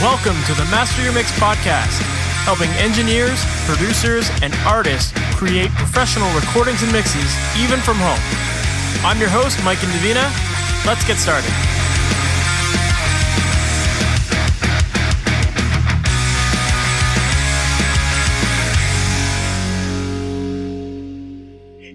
Welcome to the Master Your Mix podcast, helping engineers, producers, and artists create professional recordings and mixes, even from home. I'm your host, Mike and Davina. Let's get started.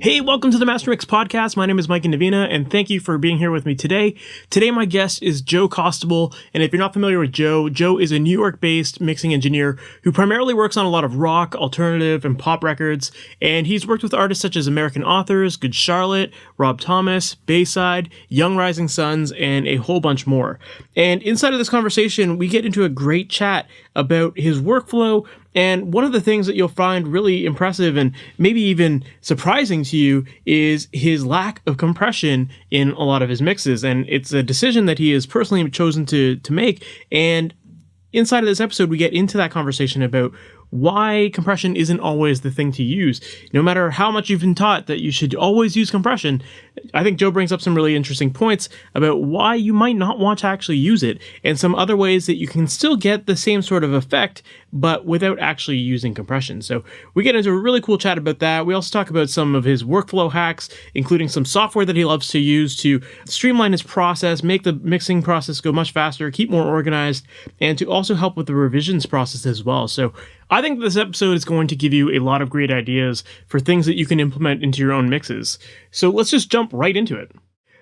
Hey, welcome to the MasterYourMix podcast. My name is Mike and Davina, and thank you for being here with me today. Today, my guest is Joe Costable, and if you're not familiar with Joe, Joe is a New York-based mixing engineer who primarily works on a lot of rock, alternative, and pop records, and he's worked with artists such as American Authors, Good Charlotte, Rob Thomas, Bayside, Young Rising Suns, and a whole bunch more. And inside of this conversation, we get into a great chat about his workflow. And one of the things that you'll find really impressive and maybe even surprising to you is his lack of compression in a lot of his mixes. And it's a decision that he has personally chosen to make. And inside of this episode, we get into that conversation about why compression isn't always the thing to use. No matter how much you've been taught that you should always use compression, I think Joe brings up some really interesting points about why you might not want to actually use it, and some other ways that you can still get the same sort of effect, but without actually using compression. So we get into a really cool chat about that. We also talk about some of his workflow hacks, including some software that he loves to use to streamline his process, make the mixing process go much faster, keep more organized, and to also help with the revisions process as well. So I think this episode is going to give you a lot of great ideas for things that you can implement into your own mixes. So let's just jump right into it.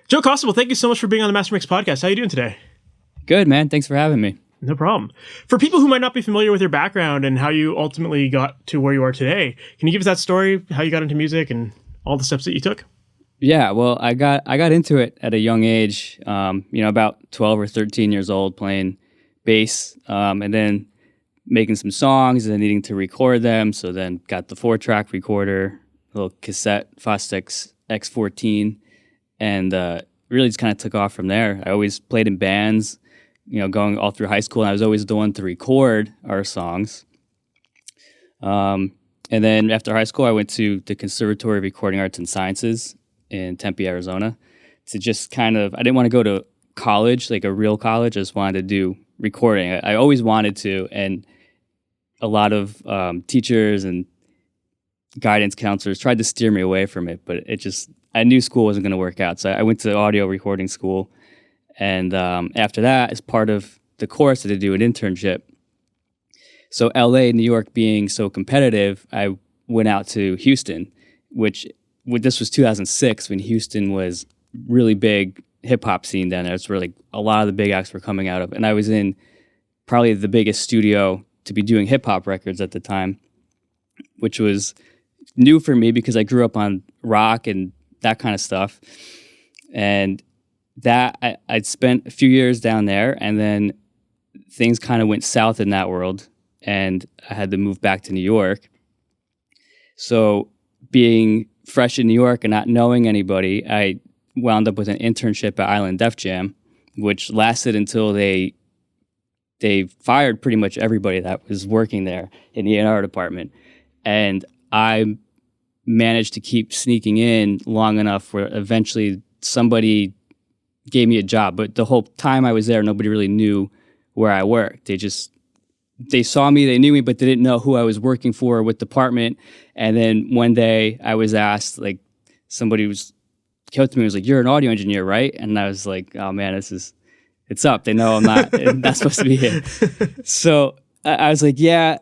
Joe Costable, thank you so much for being on the MasterYourMix podcast. How are you doing today? Good, man. Thanks for having me. No problem. For people who might not be familiar with your background and how you ultimately got to where you are today, can you give us that story, how you got into music and all the steps that you took? Yeah, well, I got into it at a young age, about 12 or 13 years old, playing bass, and then making some songs and then needing to record them. So then got the 4-track recorder, a little cassette Fostex X14, and really just kind of took off from there. I always played in bands, going all through high school, and I was always the one to record our songs. And then after high school, I went to the Conservatory of Recording Arts and Sciences in Tempe, Arizona, to just I didn't want to go to college, like a real college. I just wanted to do recording. I always wanted to, and a lot of teachers and guidance counselors tried to steer me away from it, but I knew school wasn't going to work out. So I went to audio recording school. And after that, as part of the course, I had to do an internship. So LA, New York being so competitive, I went out to Houston, this was 2006 when Houston was really big hip-hop scene down there. It's where a lot of the big acts were coming out of. And I was in probably the biggest studio to be doing hip-hop records at the time, which was new for me because I grew up on rock and that kind of stuff. And that I'd spent a few years down there, and then things kind of went south in that world, and I had to move back to New York. So being fresh in New York and not knowing anybody, I wound up with an internship at Island Def Jam, which lasted until they fired pretty much everybody that was working there in the A&R department. And I managed to keep sneaking in long enough where eventually somebody gave me a job. But the whole time I was there, nobody really knew where I worked. They saw me, they knew me, but they didn't know who I was working for, what department. And then one day I was asked, somebody came up to me and was like, "You're an audio engineer, right?" And I was like, "Oh man, it's up. They know I'm not supposed to be here." So I was like, "Yeah."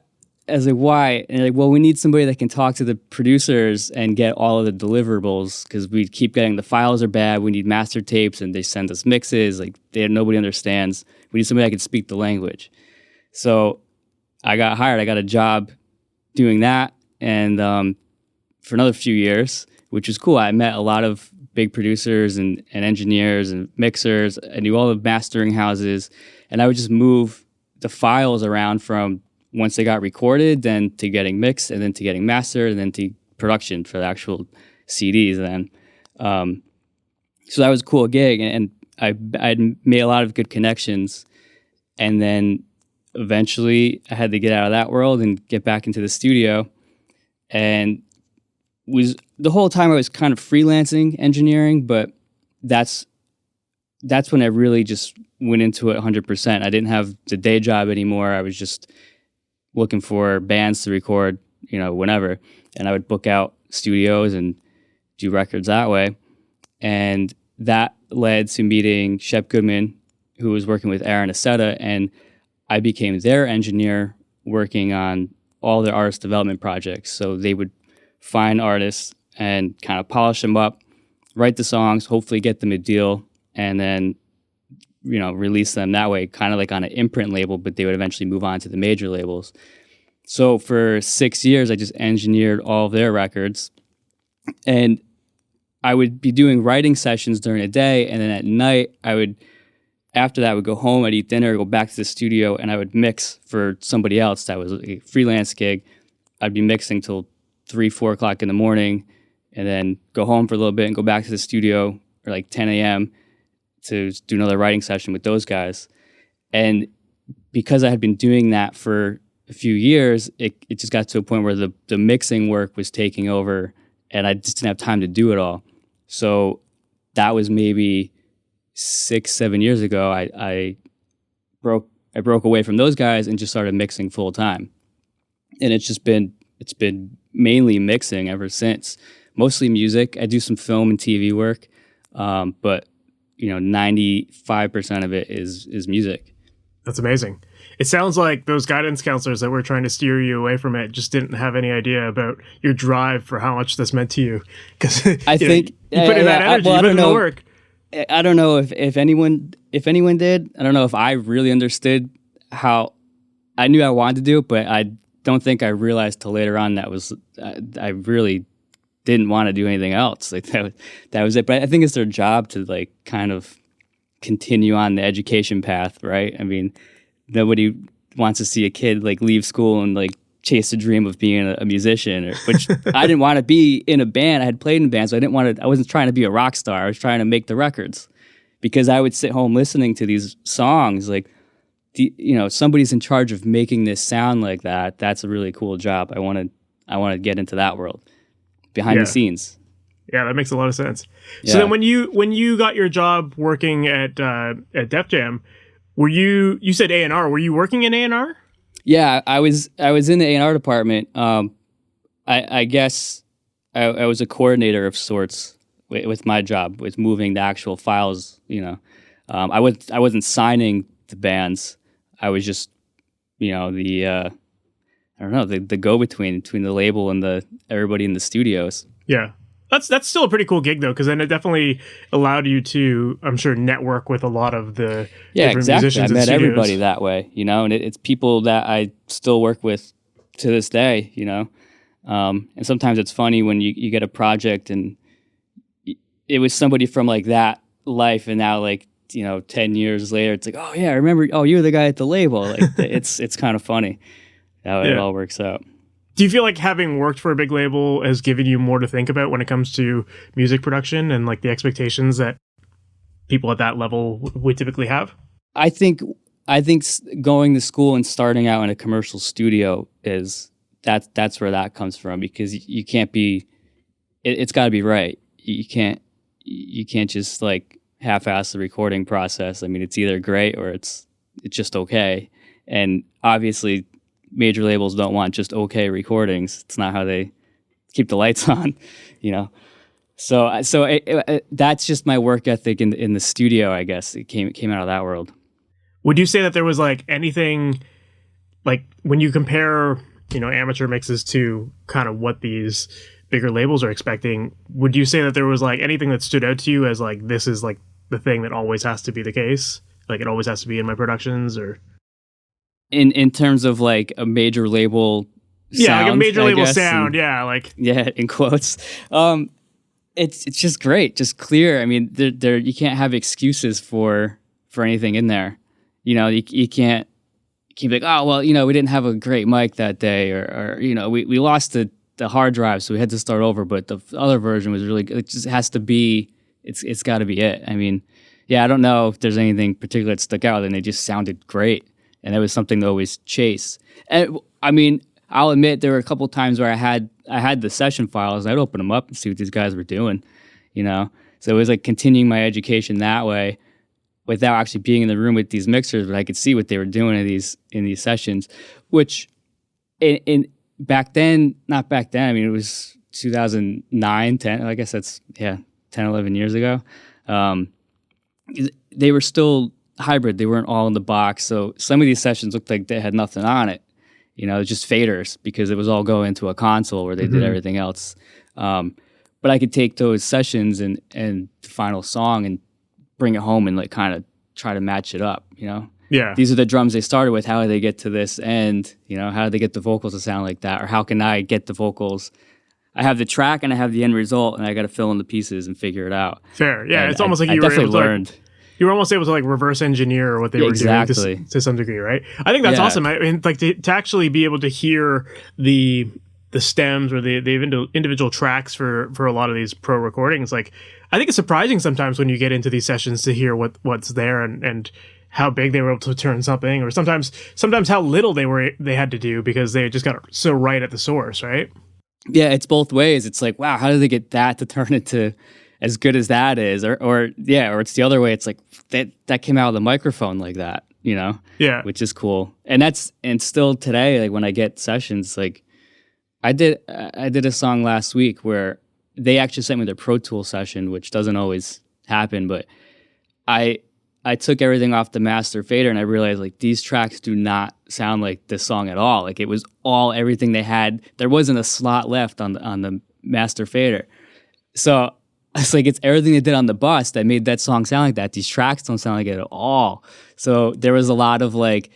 I was like, "Why?" And they're like, "Well, we need somebody that can talk to the producers and get all of the deliverables, because we keep getting the files are bad. We need master tapes, and they send us mixes. Nobody understands. We need somebody that can speak the language." So I got hired. I got a job doing that, and for another few years, which was cool. I met a lot of big producers and engineers and mixers. I knew all the mastering houses, and I would just move the files around from once they got recorded, then to getting mixed, and then to getting mastered, and then to production for the actual CDs. Then, so that was a cool gig, and I'd made a lot of good connections. And then eventually, I had to get out of that world and get back into the studio. And the whole time I was kind of freelancing engineering, but that's when I really just went into it 100%. I didn't have the day job anymore. I was just looking for bands to record, whenever. And I would book out studios and do records that way. And that led to meeting Shep Goodman, who was working with Aaron Aceta, and I became their engineer working on all their artist development projects. So they would find artists and kind of polish them up, write the songs, hopefully get them a deal, and then release them that way, kind of like on an imprint label, but they would eventually move on to the major labels. So for 6 years, I just engineered all of their records. And I would be doing writing sessions during the day, and then at night, after that, I would go home, I'd eat dinner, go back to the studio, and I would mix for somebody else that was a freelance gig. I'd be mixing till 3, 4 o'clock in the morning, and then go home for a little bit and go back to the studio or like 10 a.m. to do another writing session with those guys. And because I had been doing that for a few years, it just got to a point where the mixing work was taking over, and I just didn't have time to do it all. So that was maybe 6, 7 years ago. I broke away from those guys and just started mixing full time. And it's been mainly mixing ever since. Mostly music. I do some film and TV work, but 95% of it is music. That's amazing. It sounds like those guidance counselors that were trying to steer you away from it just didn't have any idea about your drive for how much this meant to you. Because I think you put in that energy, you put in the work. I don't know if anyone did. I don't know if I really understood how. I knew I wanted to do it, but I don't think I realized till later on I really didn't want to do anything else. Like that was it. But I think it's their job to like kind of continue on the education path, right? I mean, nobody wants to see a kid like leave school and like chase the dream of being a musician, which I didn't want to be in a band. I had played in bands, so I wasn't trying to be a rock star. I was trying to make the records, because I would sit home listening to these songs like, somebody's in charge of making this sound like that. That's a really cool job. I want to get into that world behind the scenes. Yeah, that makes a lot of sense. Yeah. So then when you got your job working at Def Jam, you said A&R, were you working in A&R? Yeah, I was in the A&R department. I guess I was a coordinator of sorts with my job, with moving the actual files. I wasn't signing the bands. I was just, the go-between between the label and everybody in the studios. Yeah. That's still a pretty cool gig, though, because then it definitely allowed you to, I'm sure, network with a lot of the different musicians. I met everybody that way, and it's people that I still work with to this day, And sometimes it's funny when you get a project and it was somebody from like that life, and now like 10 years later, it's like, oh yeah, I remember. Oh, you were the guy at the label. Like it's kind of funny how it all works out. Do you feel like having worked for a big label has given you more to think about when it comes to music production and like the expectations that people at that level would typically have? I think going to school and starting out in a commercial studio that's where that comes from, because you can't be. It's got to be right. You can't just like half-ass the recording process. I mean, it's either great or it's just okay. And obviously, major labels don't want just okay recordings. It's not how they keep the lights on, So that's just my work ethic in the studio, I guess. It came out of that world. Would you say that there was like anything, like when you compare, amateur mixes to kind of what these bigger labels are expecting, would you say that there was like anything that stood out to you as like, this is like the thing that always has to be the case? Like it always has to be in my productions, or? In terms of like a major label sound, like a major label sound, in quotes. It's just great, just clear. I mean, there you can't have excuses for anything in there. You can't be like, oh well, we didn't have a great mic that day, or we lost the hard drive, so we had to start over. But the other version was really good. It just has to be. It's got to be it. I mean, I don't know if there's anything particular that stuck out, and they just sounded great. And that was something to always chase. And I mean, I'll admit there were a couple of times where I had the session files. I'd open them up and see what these guys were doing, So it was like continuing my education that way. without actually being in the room with these mixers, but I could see what they were doing in these sessions, which in back then, not back then, I mean, it was 2009, 10, I guess that's, 10, 11 years ago. They were still hybrid. They weren't all in the box. So some of these sessions looked like they had nothing on it, just faders, because it was all going into a console where they did everything else. But I could take those sessions and the final song and bring it home and like kind of try to match it up, Yeah. These are the drums they started with. How do they get to this end? How do they get the vocals to sound like that? Or how can I get the vocals? I have the track and I have the end result, and I got to fill in the pieces and figure it out. Fair. Yeah. And it's almost like I you were able definitely to learned. You were almost able to like reverse engineer what they were doing to some degree, right? I think that's awesome. I mean, like to actually be able to hear the stems or the individual tracks for a lot of these pro recordings. Like, I think it's surprising sometimes when you get into these sessions to hear what's there and how big they were able to turn something, or sometimes how little they had to do because they just got it so right at the source, right? Yeah, it's both ways. It's like, wow, how did they get that to turn into as good as that is? Or it's the other way. It's like that came out of the microphone like that, Yeah. Which is cool. And still today, like when I get sessions, like I did a song last week where they actually sent me their Pro Tool session, which doesn't always happen, but I took everything off the master fader and I realized like these tracks do not sound like this song at all. Like it was all everything they had. There wasn't a slot left on the master fader. So it's like it's everything they did on the bus that made that song sound like that. These tracks don't sound like it at all. So there was a lot of like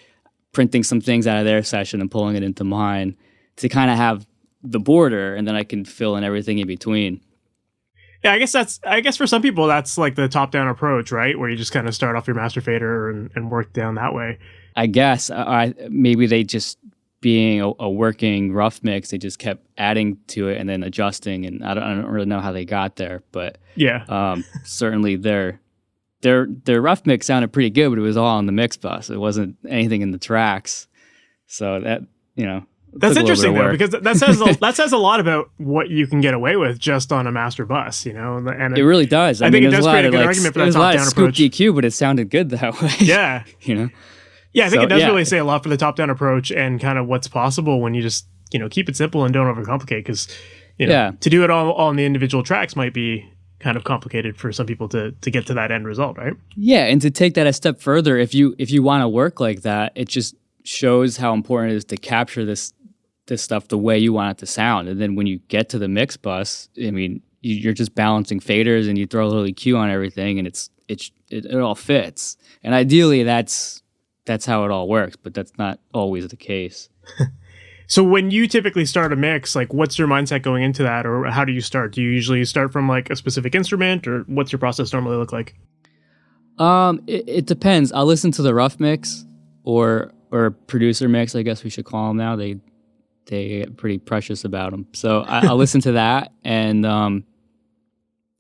printing some things out of their session and pulling it into mine to kind of have the border, and then I can fill in everything in between. Yeah, I guess for some people that's like the top-down approach, right? Where you just kind of start off your master fader and work down that way. I guess maybe they just, being a working rough mix, they just kept adding to it and then adjusting, and I don't really know how they got there, but yeah, certainly their rough mix sounded pretty good, but it was all on the mix bus. It wasn't anything in the tracks, so that that's interesting though, because that says a lot about what you can get away with just on a master bus, and it really does. I think it does create a good argument for that top-down approach. Scoop DQ, but it sounded good that way. Yeah, Yeah, I think it does really say a lot for the top-down approach and kind of what's possible when you just keep it simple and don't overcomplicate. Because to do it all on the individual tracks might be kind of complicated for some people to get to that end result, right? Yeah, and to take that a step further, if you want to work like that, it just shows how important it is to capture this stuff the way you want it to sound. And then when you get to the mix bus, I mean, you're just balancing faders and you throw a little EQ on everything, and it all fits. And ideally, that's how it all works, but that's not always the case. So when you typically start a mix, like what's your mindset going into that, or how do you start? Do you usually start from like a specific instrument, or what's your process normally look like? It depends. I'll listen to the rough mix or producer mix, I guess we should call them now. They get pretty precious about them. So I'll listen to that, and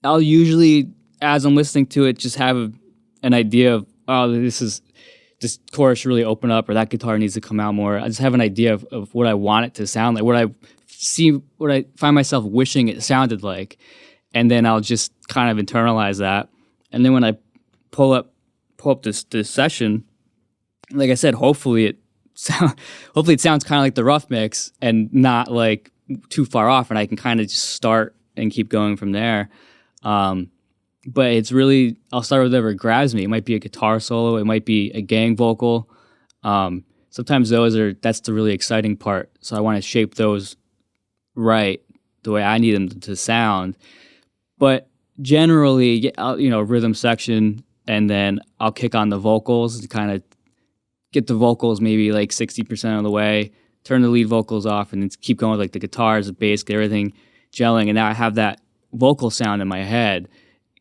I'll usually, as I'm listening to it, just have an idea of, this chorus should really open up, or that guitar needs to come out more. I just have an idea of what I want it to sound like, what I find myself wishing it sounded like, and then I'll just kind of internalize that. And then when I pull up this session, like I said, hopefully it sounds kind of like the rough mix and not like too far off, and I can kind of just start and keep going from there. But it's really, I'll start with whatever grabs me. It might be a guitar solo, it might be a gang vocal. Sometimes that's the really exciting part. So I want to shape those right the way I need them to sound. But generally, rhythm section, and then I'll kick on the vocals to kind of get the vocals maybe like 60% of the way, turn the lead vocals off, and then keep going with like the guitars, the bass, get everything gelling. And now I have that vocal sound in my head,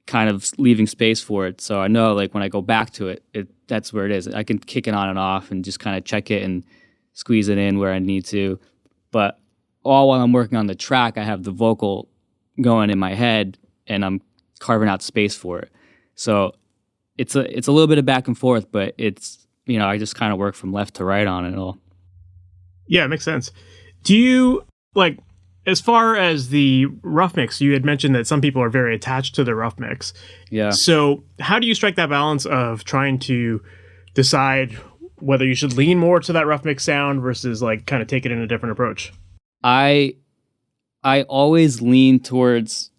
kind of leaving space for it. So I know like when I go back to it, that's where it is. I can kick it on and off and just kind of check it and squeeze it in where I need to. But all while I'm working on the track, I have the vocal going in my head and I'm carving out space for it. So it's a little bit of back and forth, but it's, I just kind of work from left to right on it all. Yeah, it makes sense. Do you like, as far as the rough mix, you had mentioned that some people are very attached to the rough mix. Yeah. So how do you strike that balance of trying to decide whether you should lean more to that rough mix sound versus like kind of take it in a different approach? I always lean towards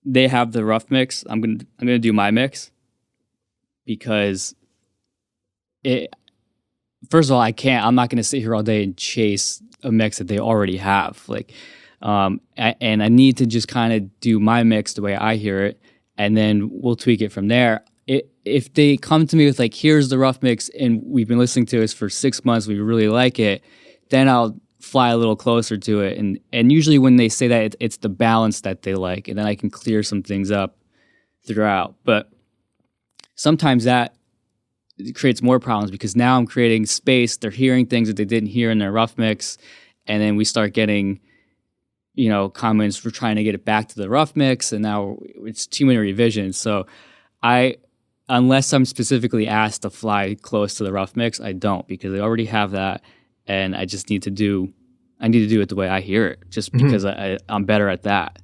they have the rough mix. I'm gonna do my mix because first of all, I'm not gonna sit here all day and chase a mix that they already have. Like, and I need to just kind of do my mix the way I hear it, and then we'll tweak it from there. If they come to me with like, here's the rough mix, and we've been listening to this for 6 months, we really like it, then I'll fly a little closer to it. And usually when they say that, it's the balance that they like, and then I can clear some things up throughout. But sometimes that creates more problems because now I'm creating space. They're hearing things that they didn't hear in their rough mix, and then we start getting, comments for trying to get it back to the rough mix, and now it's too many revisions. So unless I'm specifically asked to fly close to the rough mix, I don't, because I already have that, and I just need to do it the way I hear it, just because I'm better at that,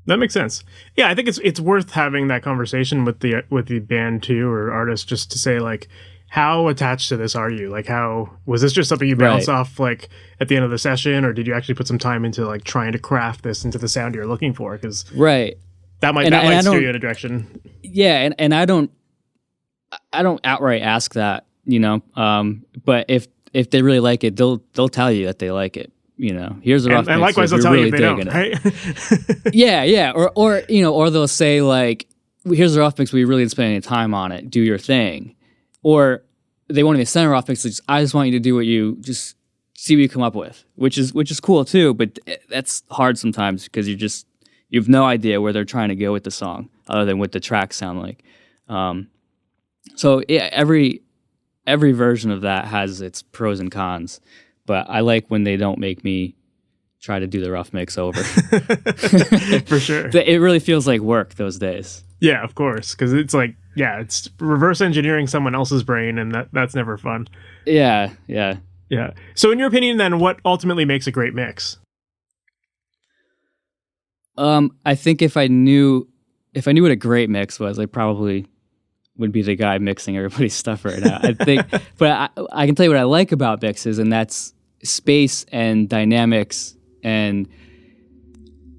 That makes sense. Yeah, I think it's worth having that conversation with the band too, or artist, just to say like, how attached to this are you? Like, how was this just something you bounced off like at the end of the session, or did you actually put some time into like trying to craft this into the sound you're looking for? Because that might steer you in a direction. Yeah, and I don't outright ask that, but if they really like it, they'll tell you that they like it. Here's the rough mix. And likewise, they'll tell you if they don't, right? yeah. Or they'll say like, here's the rough mix, we really didn't spend any time on it. Do your thing. Or they won't even send a rough mix. I just want you to do what you just see what you come up with, which is cool too. But that's hard sometimes because you have no idea where they're trying to go with the song, other than what the tracks sound like. So yeah, every version of that has its pros and cons. But I like when they don't make me try to do the rough mix over. For sure. It really feels like work those days. Yeah, of course. Because it's like, it's reverse engineering someone else's brain, and that's never fun. Yeah. So in your opinion, then, what ultimately makes a great mix? I think if I knew what a great mix was, I probably would be the guy mixing everybody's stuff right now. I think, but I can tell you what I like about mixes, and that's space and dynamics. And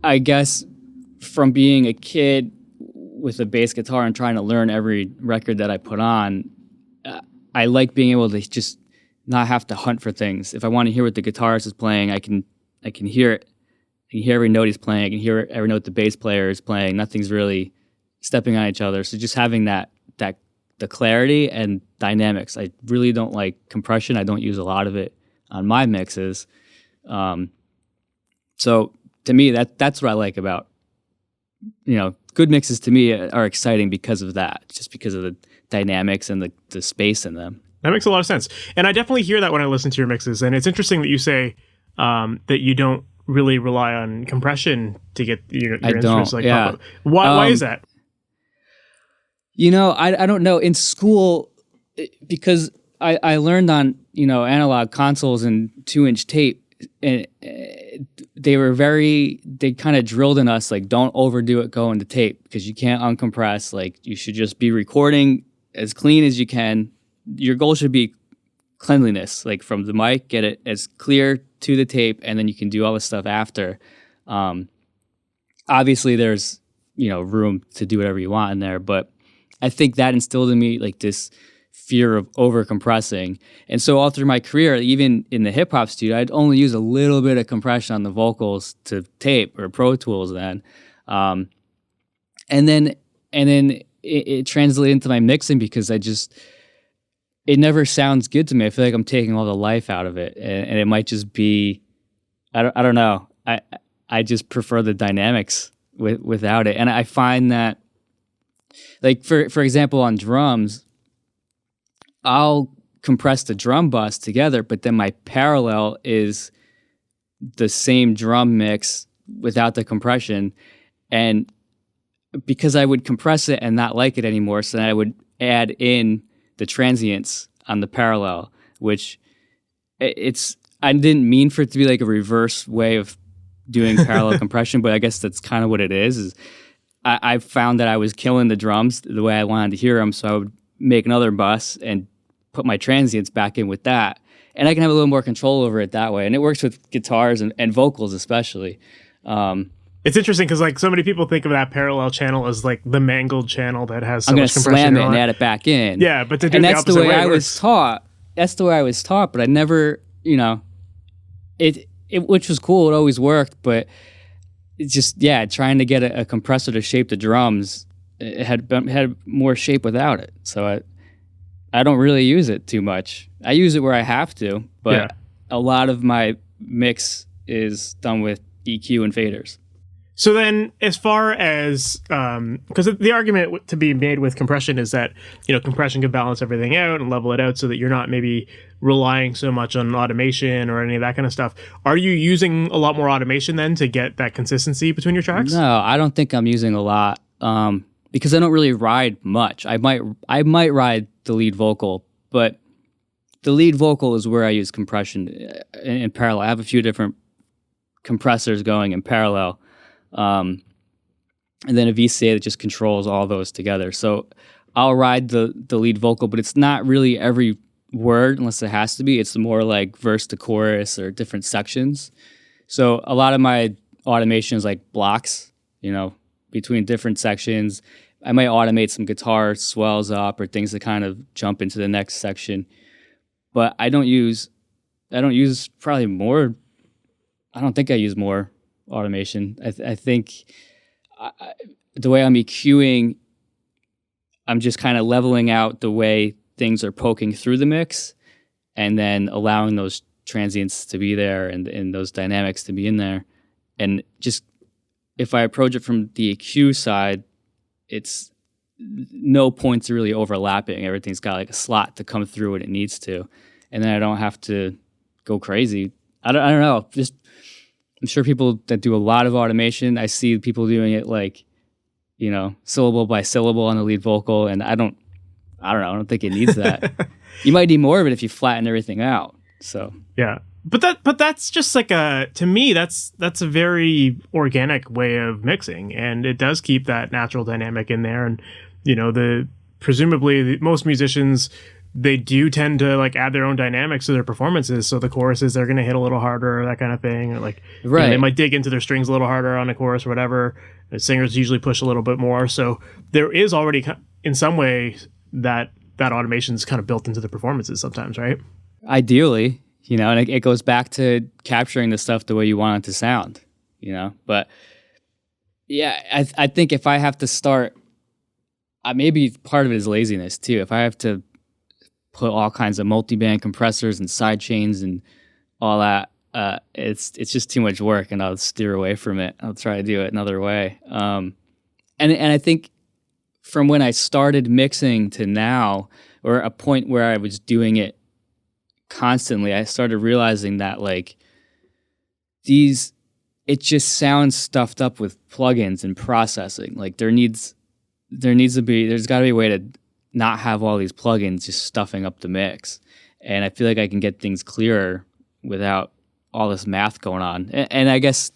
I guess from being a kid with a bass guitar and trying to learn every record that I put on, I like being able to just not have to hunt for things. If I want to hear what the guitarist is playing, I can hear it. I can hear every note he's playing. I can hear every note the bass player is playing. Nothing's really stepping on each other. So just having the clarity and dynamics. I really don't like compression. I don't use a lot of it on my mixes. So to me, that's what I like about, good mixes to me are exciting because of that, just because of the dynamics and the space in them. That makes a lot of sense. And I definitely hear that when I listen to your mixes. And it's interesting that you say that you don't really rely on compression to get your instruments like pop up. Why is that? I don't know. In school, because I learned on, analog consoles and 2-inch tape, and they kind of drilled in us, like, don't overdo it going to tape because you can't uncompress. Like, you should just be recording as clean as you can. Your goal should be cleanliness, like from the mic, get it as clear to the tape, and then you can do all the stuff after. Obviously, there's, room to do whatever you want in there, but I think that instilled in me like this fear of over compressing. And so all through my career, even in the hip hop studio, I'd only use a little bit of compression on the vocals to tape or Pro Tools then. And then it translated into my mixing because it never sounds good to me. I feel like I'm taking all the life out of it. And it might just be, I don't know. I just prefer the dynamics without it. And I find that, like, for example, on drums, I'll compress the drum bus together, but then my parallel is the same drum mix without the compression. And because I would compress it and not like it anymore, so then I would add in the transients on the parallel, which I didn't mean for it to be like a reverse way of doing parallel compression, but I guess that's kind of what it is I found that I was killing the drums the way I wanted to hear them, so I would make another bus and put my transients back in with that. And I can have a little more control over it that way. And it works with guitars and vocals especially. It's interesting because like so many people think of that parallel channel as like the mangled channel that has so I'm going much to compression slam it on and add it back in. Yeah, but to do and the that's opposite the way way I it was works. taught. That's the way I was taught, but I never, it which was cool. It always worked, but it's just, trying to get a compressor to shape the drums, it had more shape without it. So I don't really use it too much. I use it where I have to, but a lot of my mix is done with EQ and faders. So then, as far as, because the argument to be made with compression is that, compression can balance everything out and level it out so that you're not maybe relying so much on automation or any of that kind of stuff. Are you using a lot more automation then to get that consistency between your tracks? No, I don't think I'm using a lot because I don't really ride much. I might ride the lead vocal, but the lead vocal is where I use compression in parallel. I have a few different compressors going in parallel. And then a VCA that just controls all those together. So I'll ride the lead vocal, but it's not really every word unless it has to be. It's more like verse to chorus or different sections. So a lot of my automation is like blocks, between different sections. I might automate some guitar swells up or things that kind of jump into the next section. But I don't use probably more. I don't think I use more automation. I think the way I'm EQing, I'm just kind of leveling out the way things are poking through the mix and then allowing those transients to be there and those dynamics to be in there. And just if I approach it from the EQ side, it's no points really overlapping. Everything's got like a slot to come through when it needs to. And then I don't have to go crazy. I don't know. Just I'm sure people that do a lot of automation, I see people doing it like, syllable by syllable on the lead vocal, and I don't know. I don't think it needs that. You might need more of it if you flatten everything out. So yeah, but that's just like to me that's a very organic way of mixing, and it does keep that natural dynamic in there. And presumably most musicians, they do tend to like add their own dynamics to their performances. So the choruses, they're going to hit a little harder or that kind of thing. Or like, they might dig into their strings a little harder on a chorus or whatever. The singers usually push a little bit more. So there is already in some way that automation is kind of built into the performances sometimes, right? Ideally, and it goes back to capturing the stuff the way you want it to sound, but yeah, I think if I have to start, maybe part of it is laziness too. If I have to put all kinds of multi-band compressors and side chains and all that, it's just too much work, and I'll steer away from it. I'll try to do it another way. And I think from when I started mixing to now, or a point where I was doing it constantly, I started realizing that like it just sounds stuffed up with plugins and processing. Like there's got to be a way to not have all these plugins just stuffing up the mix. And I feel like I can get things clearer without all this math going on. And I guess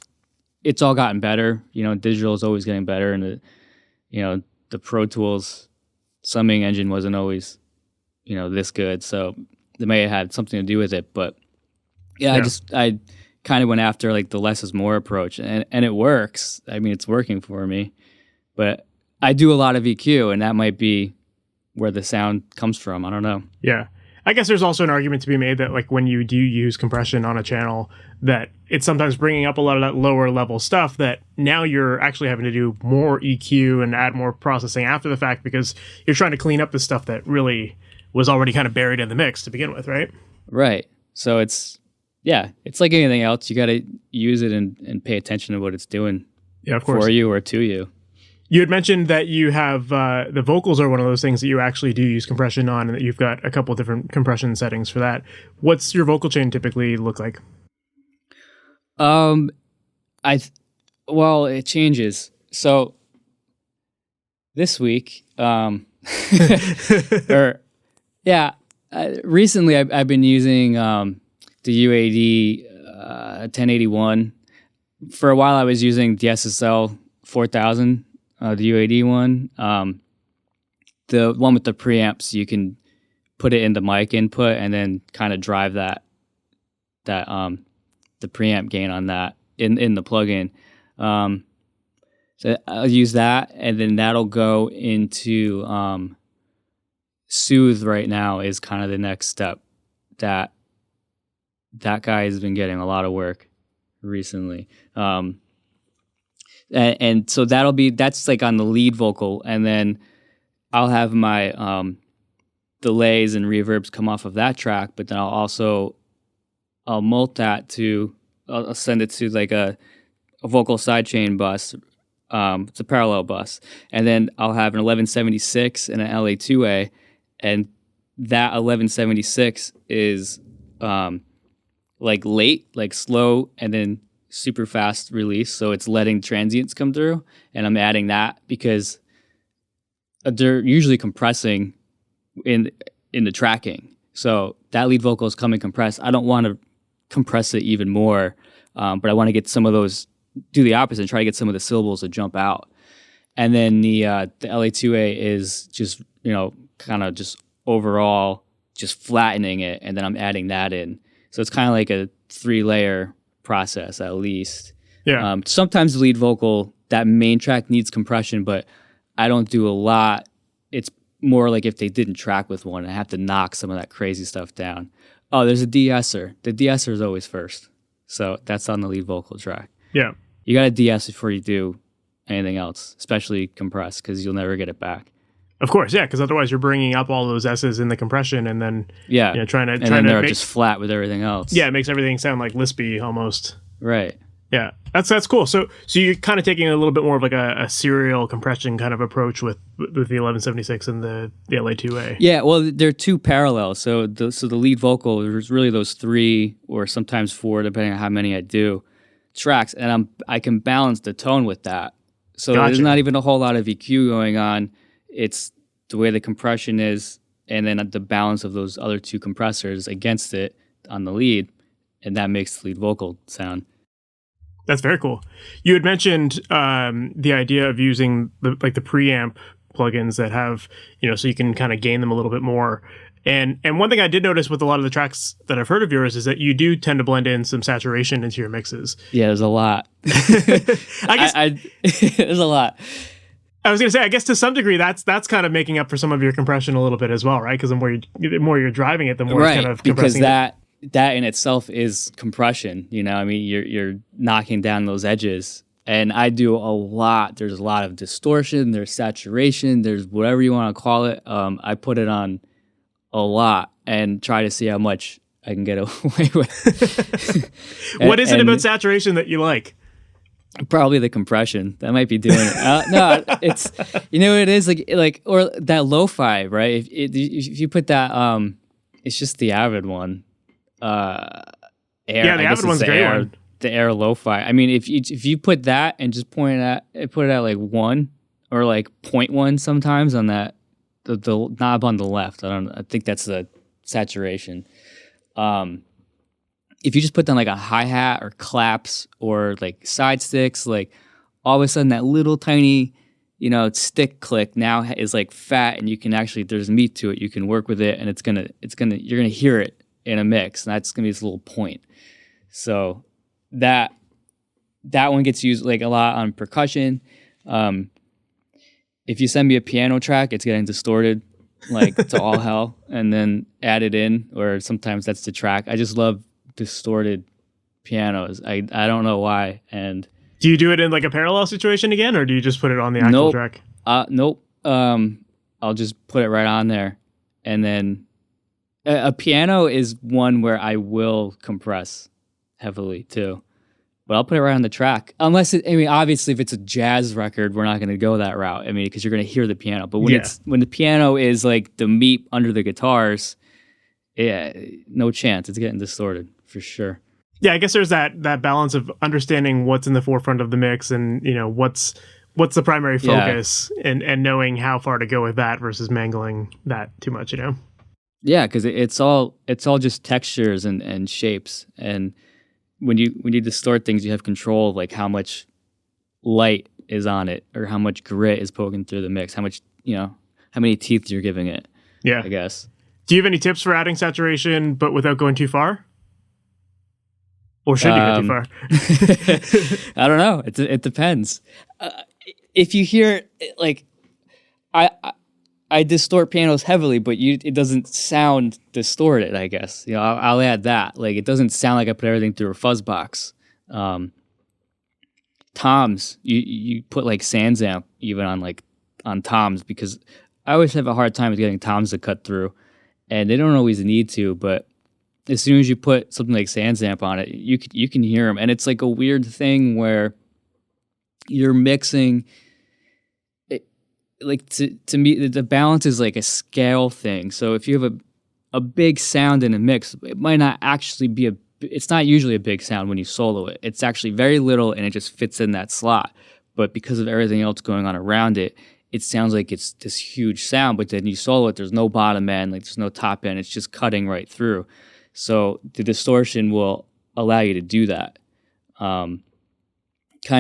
it's all gotten better. Digital is always getting better. And the Pro Tools summing engine wasn't always, this good. So they may have had something to do with it. But yeah. I kind of went after like the less is more approach, and it works. I mean, it's working for me. But I do a lot of EQ, and that might be where the sound comes from. I don't know. Yeah. I guess there's also an argument to be made that like when you do use compression on a channel, that it's sometimes bringing up a lot of that lower level stuff that now you're actually having to do more EQ and add more processing after the fact because you're trying to clean up the stuff that really was already kind of buried in the mix to begin with, right? Right. So it's like anything else. You got to use it and pay attention to what it's doing of course. For you or to you. You had mentioned that you have the vocals are one of those things that you actually do use compression on, and that you've got a couple of different compression settings for that. What's your vocal chain typically look like? It changes. So this week, recently I've been using the UAD 1081, for a while I was using the SSL 4000, the UAD one. The one with the preamps, you can put it in the mic input and then kind of drive the preamp gain on that in the plugin. So I'll use that, and then that'll go into Soothe right now is kind of the next step. That guy has been getting a lot of work recently. And so that's like on the lead vocal, and then I'll have my delays and reverbs come off of that track, but then I'll mult that I'll send it to like a vocal sidechain bus. It's a parallel bus, and then I'll have an 1176 and an LA2A, and that 1176 is like late, like slow, and then super fast release, so it's letting transients come through, and I'm adding that because they're usually compressing in the tracking, so that lead vocal is coming compressed. I don't want to compress it even more, but I want to get some of those, do the opposite and try to get some of the syllables to jump out. And then the LA2A is just, kind of just overall just flattening it, and then I'm adding that in. So it's kind of like a 3-layer process at least. Yeah. Sometimes the lead vocal, that main track needs compression, but I don't do a lot. It's more like if they didn't track with one, I have to knock some of that crazy stuff down. Oh, there's a de-esser. The de-esser is always first. So that's on the lead vocal track. Yeah. You got to de-ess before you do anything else, especially compress, because you'll never get it back. Of course, yeah, because otherwise you're bringing up all those S's in the compression, and then trying to they're just flat with everything else. Yeah, it makes everything sound like lispy almost. Right. Yeah, that's cool. So you're kind of taking a little bit more of like a serial compression kind of approach with the 1176 and the LA2A. Yeah, well, they're two parallels. So the lead vocal, there's really those 3 or sometimes 4, depending on how many I do, tracks, and I can balance the tone with that. So There's not even a whole lot of EQ going on. It's the way the compression is, and then the balance of those other 2 compressors against it on the lead, and that makes the lead vocal sound. That's very cool. You had mentioned the idea of using the preamp plugins that have, so you can kind of gain them a little bit more. And one thing I did notice with a lot of the tracks that I've heard of yours is that you do tend to blend in some saturation into your mixes. Yeah, there's a lot. I guess there's a lot. I was going to say, I guess to some degree, that's kind of making up for some of your compression a little bit as well, right? Because the more you're driving it, the more it's kind of compressing. Because that in itself is compression. You're knocking down those edges. And I do a lot. There's a lot of distortion. There's saturation. There's whatever you want to call it. I put it on a lot and try to see how much I can get away with. What is it about saturation that you like? Probably the compression. That might be doing it. No, it's what it is like or that lo-fi, right? If you put that, it's just the Avid one. Air. Yeah, the Avid one's a great one. The Air lo-fi. I mean, if you put that and just put it at like 1 or like 0.1 sometimes on that the knob on the left. I think that's the saturation. If you just put down like a hi-hat or claps or like side sticks, like all of a sudden that little tiny, stick click now is like fat, and you can actually, there's meat to it. You can work with it, and you're gonna hear it in a mix, and that's gonna be this little point. So that one gets used like a lot on percussion. If you send me a piano track, it's getting distorted like to all hell, and then add it in, or sometimes that's the track. I just love distorted pianos. I don't know why. And do you do it in like a parallel situation again, or do you just put it on the actual track? Nope. I'll just put it right on there, and then a piano is one where I will compress heavily too, but I'll put it right on the track. Unless obviously if it's a jazz record, we're not going to go that route. Because you're going to hear the piano. But when the piano is like the meat under the guitars, yeah, no chance. It's getting distorted for sure. Yeah, I guess there's that balance of understanding what's in the forefront of the mix, and what's the primary focus, and knowing how far to go with that versus mangling that too much. Yeah, because it's all just textures and shapes, and when you distort things, you have control of like how much light is on it or how much grit is poking through the mix, how much, how many teeth you're giving it. Yeah. I guess. Do you have any tips for adding saturation, but without going too far? Or should you go too far? I don't know. It depends. If you hear, like, I distort pianos heavily, but it doesn't sound distorted, I guess. I'll add that. Like, it doesn't sound like I put everything through a fuzz box. Toms, you put, like, Sans Amp even on toms, because I always have a hard time with getting toms to cut through, and they don't always need to, but as soon as you put something like Sans Amp on it, you can hear them, and it's like a weird thing where you're mixing. Like to me, the balance is like a scale thing. So if you have a big sound in a mix, it might not actually be it's not usually a big sound when you solo it. It's actually very little and it just fits in that slot. But because of everything else going on around it, it sounds like it's this huge sound, but then you solo it, there's no bottom end, like there's no top end, it's just cutting right through. So the distortion will allow you to do that. Kind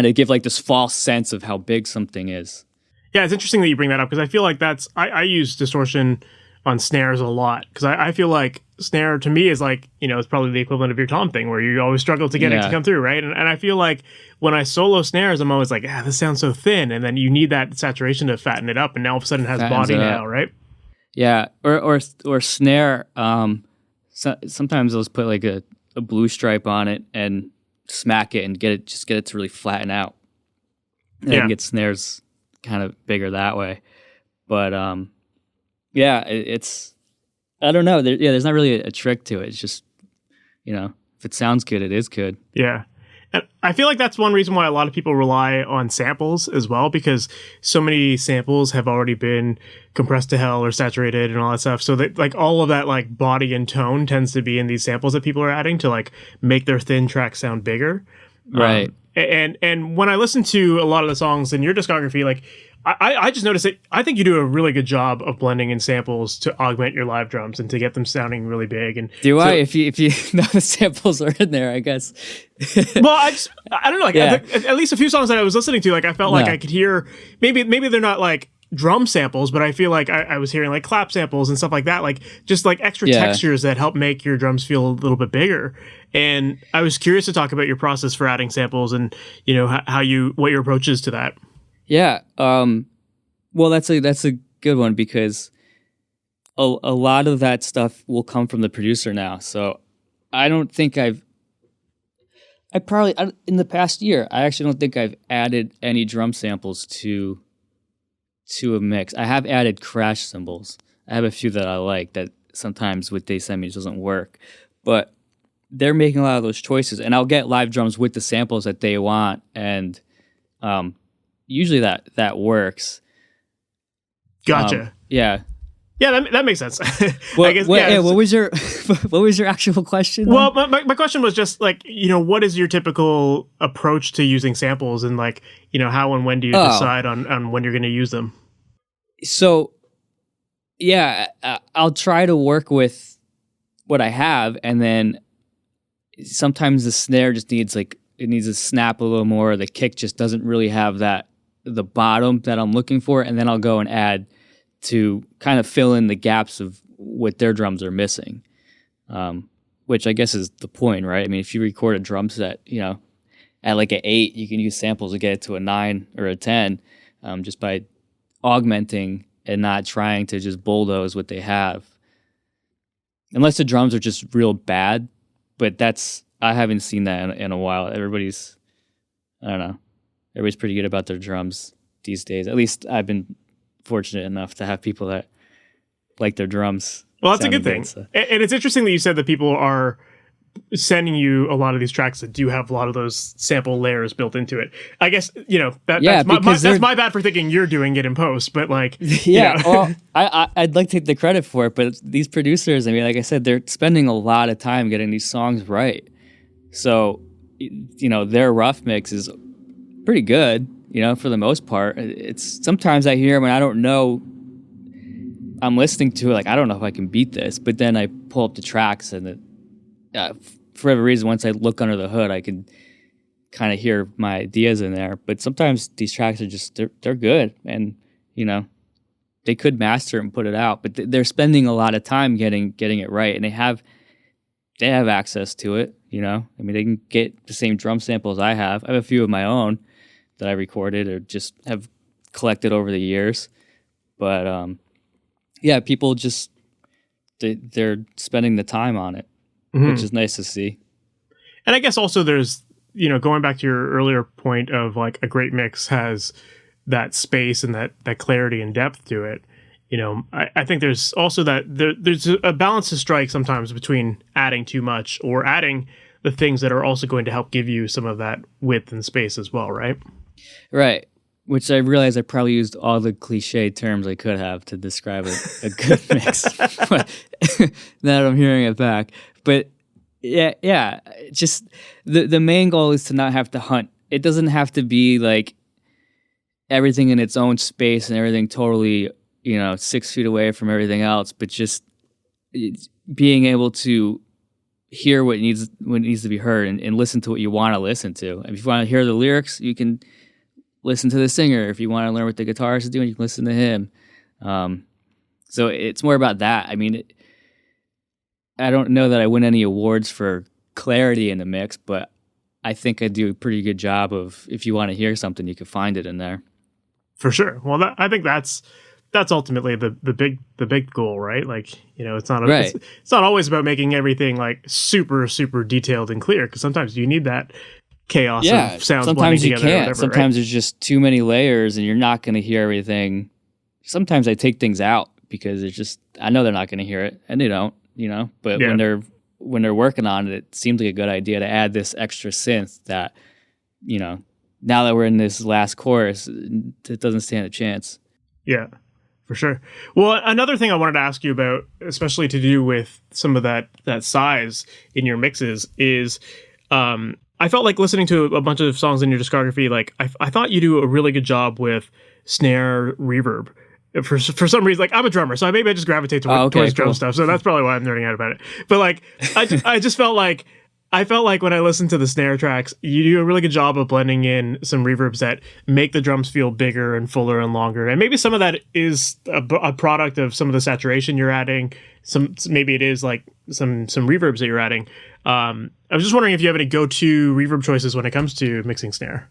of give like this false sense of how big something is. Yeah, it's interesting that you bring that up because I feel like I use distortion on snares a lot because I feel like snare to me is like, it's probably the equivalent of your tom thing where you always struggle to get it to come through, right? And I feel like when I solo snares, I'm always like, this sounds so thin. And then you need that saturation to fatten it up. And now all of a sudden it has body now, right? Yeah, or snare. Sometimes I'll just put like a blue stripe on it and smack it and get it to really flatten out. And I can get snares kind of bigger that way. But it's I don't know. There's not really a trick to it. It's just, if it sounds good, it is good. Yeah. And I feel like that's one reason why a lot of people rely on samples as well, because so many samples have already been compressed to hell or saturated and all that stuff. So that like all of that like body and tone tends to be in these samples that people are adding to like make their thin tracks sound bigger. Right. And when I listen to a lot of the songs in your discography, like I just noticed that I think you do a really good job of blending in samples to augment your live drums and to get them sounding really big. And I? If you know the samples are in there, I guess. Well, I don't know. Like at least a few songs that I was listening to, like I felt like I could hear maybe they're not like drum samples, but I feel like I was hearing like clap samples and stuff like that, like just like extra textures that help make your drums feel a little bit bigger. And I was curious to talk about your process for adding samples and what your approach is to that. Yeah. Well, that's a good one because a lot of that stuff will come from the producer now. So I don't think in the past year, I actually don't think I've added any drum samples to a mix. I have added crash cymbals. I have a few that I like that sometimes what they send me doesn't work, but they're making a lot of those choices, and I'll get live drums with the samples that they want, and usually that works. Gotcha. Yeah, that makes sense. Well, I guess, what was your actual question? Well, my question was just like, what is your typical approach to using samples, and like, how and when do you decide on when you're going to use them? So, yeah, I'll try to work with what I have, and then sometimes the snare just needs to snap a little more. Or the kick just doesn't really have the bottom that I'm looking for, and then I'll go and add to kind of fill in the gaps of what their drums are missing, which I guess is the point, right? I mean, if you record a drum set, at like an 8, you can use samples to get it to a 9 or a 10, just by augmenting and not trying to just bulldoze what they have. Unless the drums are just real bad, but I haven't seen that in a while. Everybody's pretty good about their drums these days. At least I've been fortunate enough to have people that like their drums. Well, that's a good thing. So. And it's interesting that you said that people are sending you a lot of these tracks that do have a lot of those sample layers built into it. I guess, that's my bad for thinking you're doing it in post, but like... Well, I'd like to take the credit for it, but these producers, I mean, like I said, they're spending a lot of time getting these songs right. So, their rough mix is pretty good, for the most part. It's sometimes I hear them and I don't know, I'm listening to it, like, I don't know if I can beat this, but then I pull up the tracks and for whatever reason, once I look under the hood, I can kind of hear my ideas in there. But sometimes these tracks are just they're good, and you know, they could master and put it out, but they're spending a lot of time getting it right, and they have access to it. You know, I mean, they can get the same drum samples I have. I have a few of my own that I recorded or just have collected over the years. But yeah, people just they're spending the time on it, which is nice to see. And I guess also there's, you know, going back to your earlier point of like a great mix has that space and that clarity and depth to it. You know, I think there's also that there's a balance to strike sometimes between adding too much or adding the things that are also going to help give you some of that width and space as well, right? Right. Which I realized I probably used all the cliche terms I could have to describe a good mix. But now that I'm hearing it back. But yeah, just the main goal is to not have to hunt. It doesn't have to be like everything in its own space and everything totally, you know, 6 feet away from everything else, but just being able to hear what needs to be heard and listen to what you want to listen to. And if you want to hear the lyrics, you can listen to the singer. If you want to learn what the guitarist is doing, you can listen to him. So it's more about that. I mean, I don't know that I win any awards for clarity in the mix, but I think I do a pretty good job of, if you want to hear something, you can find it in there. For sure. Well, I think that's ultimately the big goal, right? Like, you know, it's not right. It's not always about making everything like super detailed and clear, because sometimes you need that chaos of sounds sometimes blending you together. can't. Whatever, sometimes right? there's just too many layers, and you're not going to hear everything. Sometimes I take things out because it's just I know they're not going to hear it, and they don't, you know. But when they're working on it, it seems like a good idea to add this extra synth that, you know, now that we're in this last chorus, it doesn't stand a chance. Yeah, for sure. Well, another thing I wanted to ask you about, especially to do with some of that size in your mixes, is I felt like listening to a bunch of songs in your discography, like I thought you do a really good job with snare reverb. For some reason, like I'm a drummer, so maybe I just gravitate towards drum stuff. So that's probably why I'm nerding out about it. But like, I just felt like when I listened to the snare tracks, you do a really good job of blending in some reverbs that make the drums feel bigger and fuller and longer. And maybe some of that is a product of some of the saturation you're adding. Maybe it is like some reverbs that you're adding. I was just wondering if you have any go-to reverb choices when it comes to mixing snare.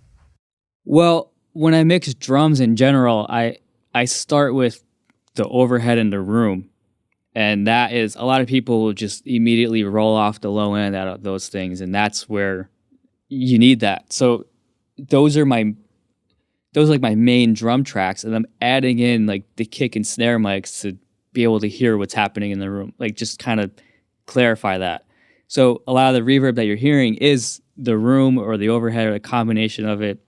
Well, when I mix drums in general, I start with the overhead in the room. And that is, a lot of people will just immediately roll off the low end out of those things, and that's where you need that. So those are like my main drum tracks, and I'm adding in like the kick and snare mics to be able to hear what's happening in the room, like just kind of clarify that. So a lot of the reverb that you're hearing is the room or the overhead or a combination of it.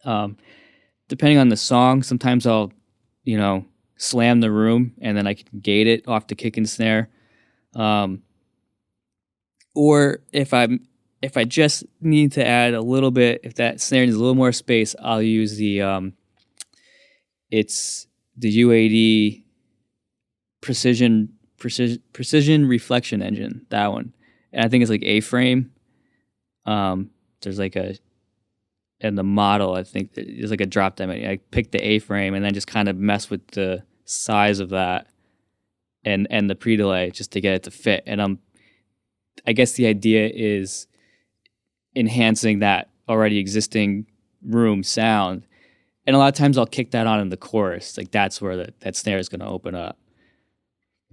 Depending on the song, sometimes I'll, you know, slam the room and then I can gate it off the kick and snare. Or if I just need to add a little bit, if that snare needs a little more space, I'll use it's the U80 precision reflection engine, that one. And I think it's like A-frame. There's like in the model, I think there's like a drop down. I picked the A-frame and then just kind of mess with the size of that and the pre-delay just to get it to fit. And I guess the idea is enhancing that already existing room sound. And a lot of times I'll kick that on in the chorus. Like that's where that snare is going to open up.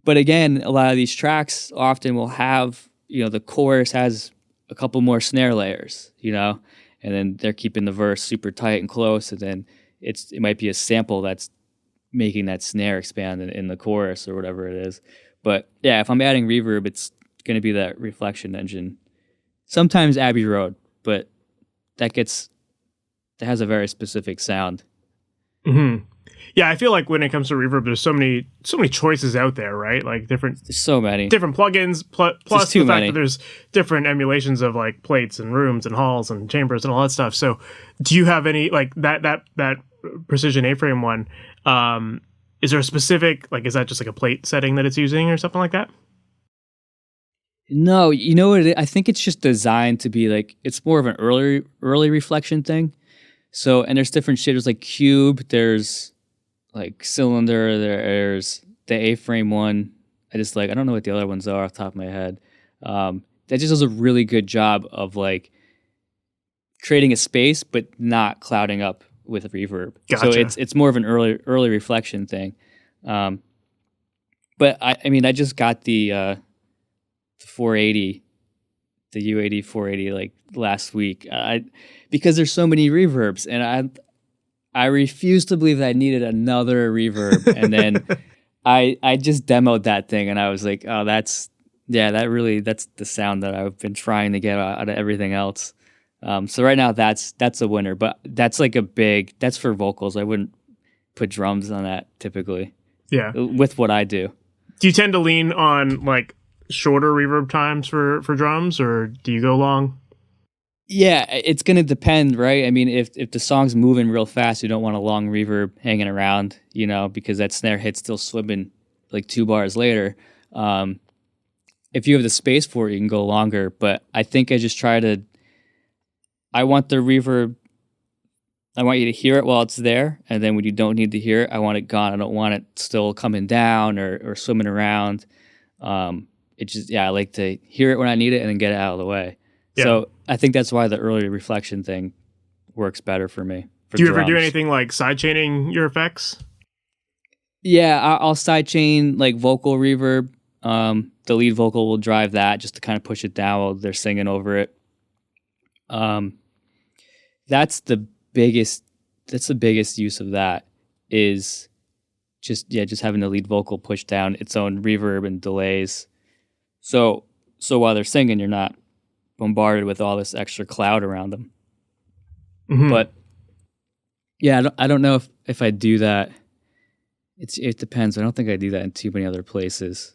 But again, a lot of these tracks often will have, you know, the chorus has a couple more snare layers, you know, and then they're keeping the verse super tight and close. And then it might be a sample that's making that snare expand in the chorus or whatever it is. But yeah, if I'm adding reverb, it's going to be that reflection engine. Sometimes Abbey Road, but that has a very specific sound. Mm-hmm. Yeah, I feel like when it comes to reverb, there's so many choices out there, right? Like there's so many different plugins, plus the fact that there's different emulations of like plates and rooms and halls and chambers and all that stuff. So, do you have any like that precision A-frame one? Is there a specific, like, is that just like a plate setting that it's using or something like that? No, you know what? I think it's just designed to be like, it's more of an early reflection thing. So, and there's different shit. There's like cube, there's like cylinder, there's the A-frame one. I don't know what the other ones are off the top of my head. That just does a really good job of like creating a space, but not clouding up with reverb. Gotcha. So it's more of an early reflection thing. But I mean, I just got the 480, the U80 480 like last week. Because there's so many reverbs, and I refuse to believe that I needed another reverb. And then I just demoed that thing, and I was like, oh, that's the sound that I've been trying to get out of everything else. So right now that's a winner, but that's like that's for vocals. I wouldn't put drums on that typically. Yeah. With what I do. Do you tend to lean on like shorter reverb times for drums, or do you go long? Yeah, it's going to depend, right? I mean, if the song's moving real fast, you don't want a long reverb hanging around, because that snare hit's still swimming like 2 bars later. If you have the space for it, you can go longer, but I think I just I want the reverb, I want you to hear it while it's there, and then when you don't need to hear it, I want it gone. I don't want it still coming down or swimming around. I like to hear it when I need it and then get it out of the way. Yeah. So I think that's why the early reflection thing works better for me. Do you ever do anything like sidechaining your effects? Yeah, I'll sidechain like vocal reverb. The lead vocal will drive that just to kind of push it down while they're singing over it. That's the biggest use of that is just having the lead vocal push down its own reverb and delays. So while they're singing, you're not bombarded with all this extra cloud around them. Mm-hmm. But yeah, I don't know if I do that. It depends. I don't think I do that in too many other places.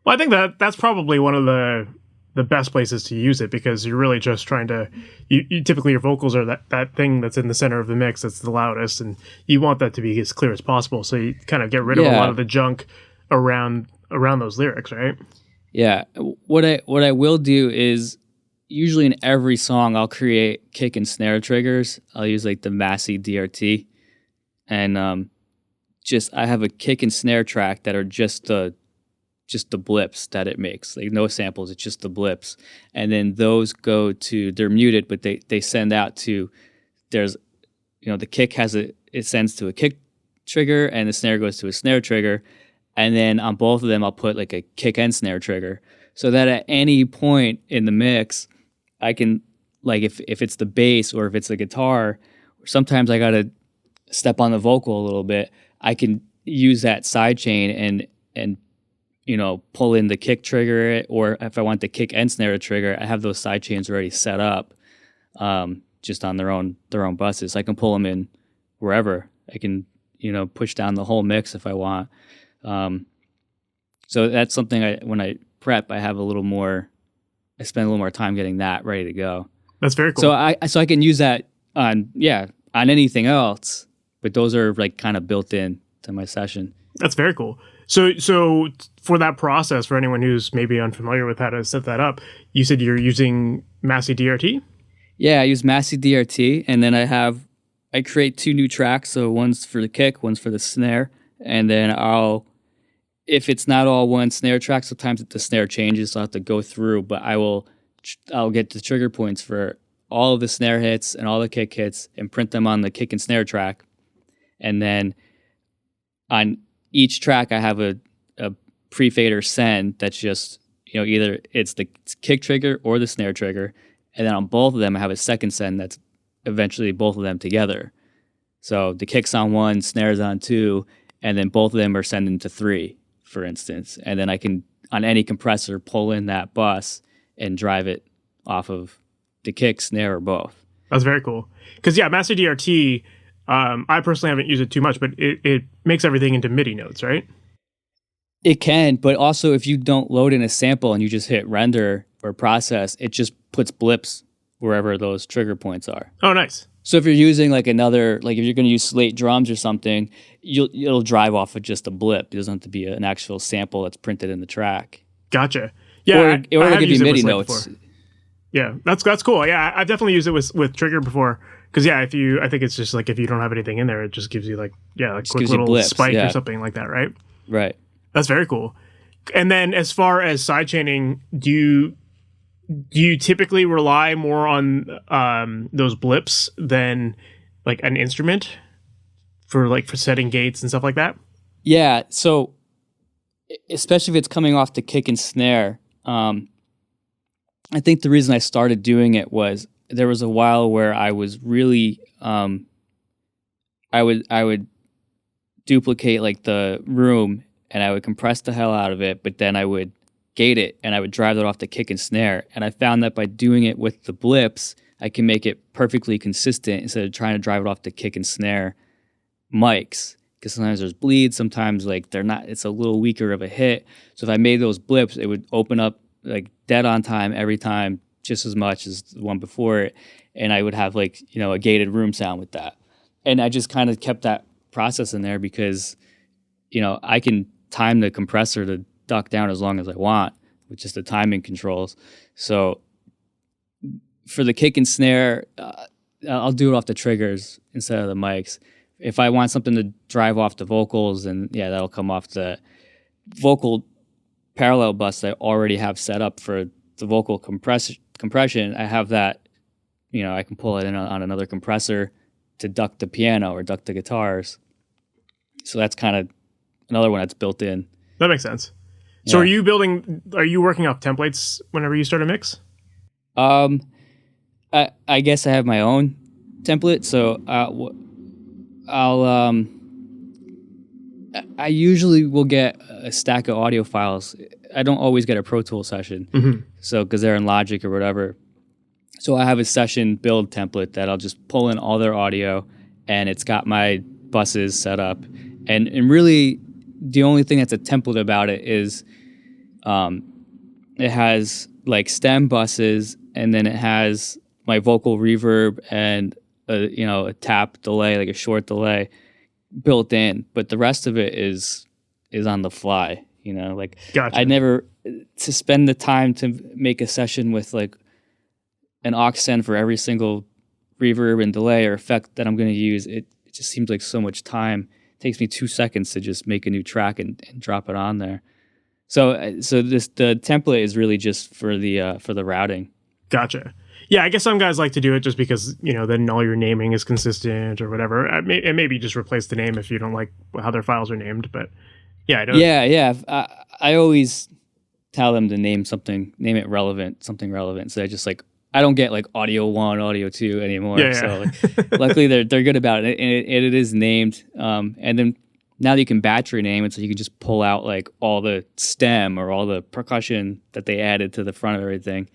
Well, I think that's probably one of the best places to use it, because you're really just trying to, you typically your vocals are that thing that's in the center of the mix that's the loudest, and you want that to be as clear as possible. So you kind of get rid of a lot of the junk around those lyrics, right? Yeah. What I will do is usually in every song I'll create kick and snare triggers. I'll use like the Massey Drt, and I have a kick and snare track that are just the blips that it makes, like no samples, it's just the blips. And then those they're muted, but they send out to, the kick it sends to a kick trigger, and the snare goes to a snare trigger. And then on both of them, I'll put like a kick and snare trigger, so that at any point in the mix, I can, like if it's the bass or if it's the guitar, or sometimes I got to step on the vocal a little bit, I can use that side chain and pull in the kick trigger, or if I want the kick and snare to trigger, I have those side chains already set up, just on their own buses. I can pull them in wherever. I can, push down the whole mix if I want. So that's something when I prep, I spend a little more time getting that ready to go. That's very cool. So I can use that on anything else, but those are like kind of built in to my session. That's very cool. So for that process, for anyone who's maybe unfamiliar with how to set that up, you said you're using Massey Drt? Yeah, I use Massey Drt, and then I create 2 new tracks. So one's for the kick, one's for the snare. And then if it's not all one snare track, sometimes the snare changes, so I'll have to go through, but I'll get the trigger points for all of the snare hits and all the kick hits and print them on the kick and snare track. And then on each track, I have a pre-fader send that's just, either it's the kick trigger or the snare trigger. And then on both of them, I have a second send that's eventually both of them together. So the kick's on 1, snare's on 2, and then both of them are sending to 3, for instance. And then I can, on any compressor, pull in that bus and drive it off of the kick, snare, or both. That's very cool. Because, Massey Drt, I personally haven't used it too much, but it makes everything into MIDI notes, right? It can, but also if you don't load in a sample and you just hit render or process, it just puts blips wherever those trigger points are. Oh, nice. So if you're using if you're going to use slate drums or something, it'll drive off of just a blip. It doesn't have to be an actual sample that's printed in the track. Gotcha. Yeah, or they'll have give you used it with MIDI Slate notes. before. Yeah, that's cool. Yeah, I've definitely used it with Trigger before. Because I think it's just like if you don't have anything in there, it just gives you like quick little blips, spike or something like that, right? Right. That's very cool. And then as far as sidechaining, do you typically rely more on those blips than like an instrument for setting gates and stuff like that? Yeah. So especially if it's coming off the kick and snare, I think the reason I started doing it was there was a while where I was really I would duplicate like the room and I would compress the hell out of it, but then I would gate it and I would drive that off the kick and snare. And I found that by doing it with the blips, I can make it perfectly consistent instead of trying to drive it off the kick and snare mics. Because sometimes there's bleeds, sometimes like it's a little weaker of a hit. So if I made those blips, it would open up like dead on time every time, just as much as the one before it. And I would have like, a gated room sound with that. And I just kind of kept that process in there because, I can time the compressor to duck down as long as I want with just the timing controls. So for the kick and snare, I'll do it off the triggers instead of the mics. If I want something to drive off the vocals, and that'll come off the vocal parallel bus that I already have set up for the vocal compression. I have that, I can pull it in on another compressor to duck the piano or duck the guitars. So that's kind of another one that's built in. That makes sense. So are you working off templates whenever you start a mix? I guess I have my own template. So I usually will get a stack of audio files. I don't always get a Pro Tool session. Mm-hmm. So, because they're in Logic or whatever. So I have a session build template that I'll just pull in all their audio and it's got my buses set up. And really the only thing that's a template about it is it has like stem buses and then it has my vocal reverb and a tap delay, like a short delay built in, but the rest of it is on the fly, Gotcha. I never to spend the time to make a session with like an aux send for every single reverb and delay or effect that I'm going to use. It just seems like so much time. It takes me 2 seconds to just make a new track and drop it on there. So the template is really just for the routing. Gotcha. Yeah, I guess some guys like to do it just because, then all your naming is consistent or whatever. And maybe just replace the name if you don't like how their files are named. But yeah, I don't. Yeah. I always tell them to name something relevant. So I don't get like audio 1, audio 2 anymore. Yeah. So luckily they're good about it. And it is named. And then now that you can battery name it, so you can just pull out like all the stem or all the percussion that they added to the front of everything.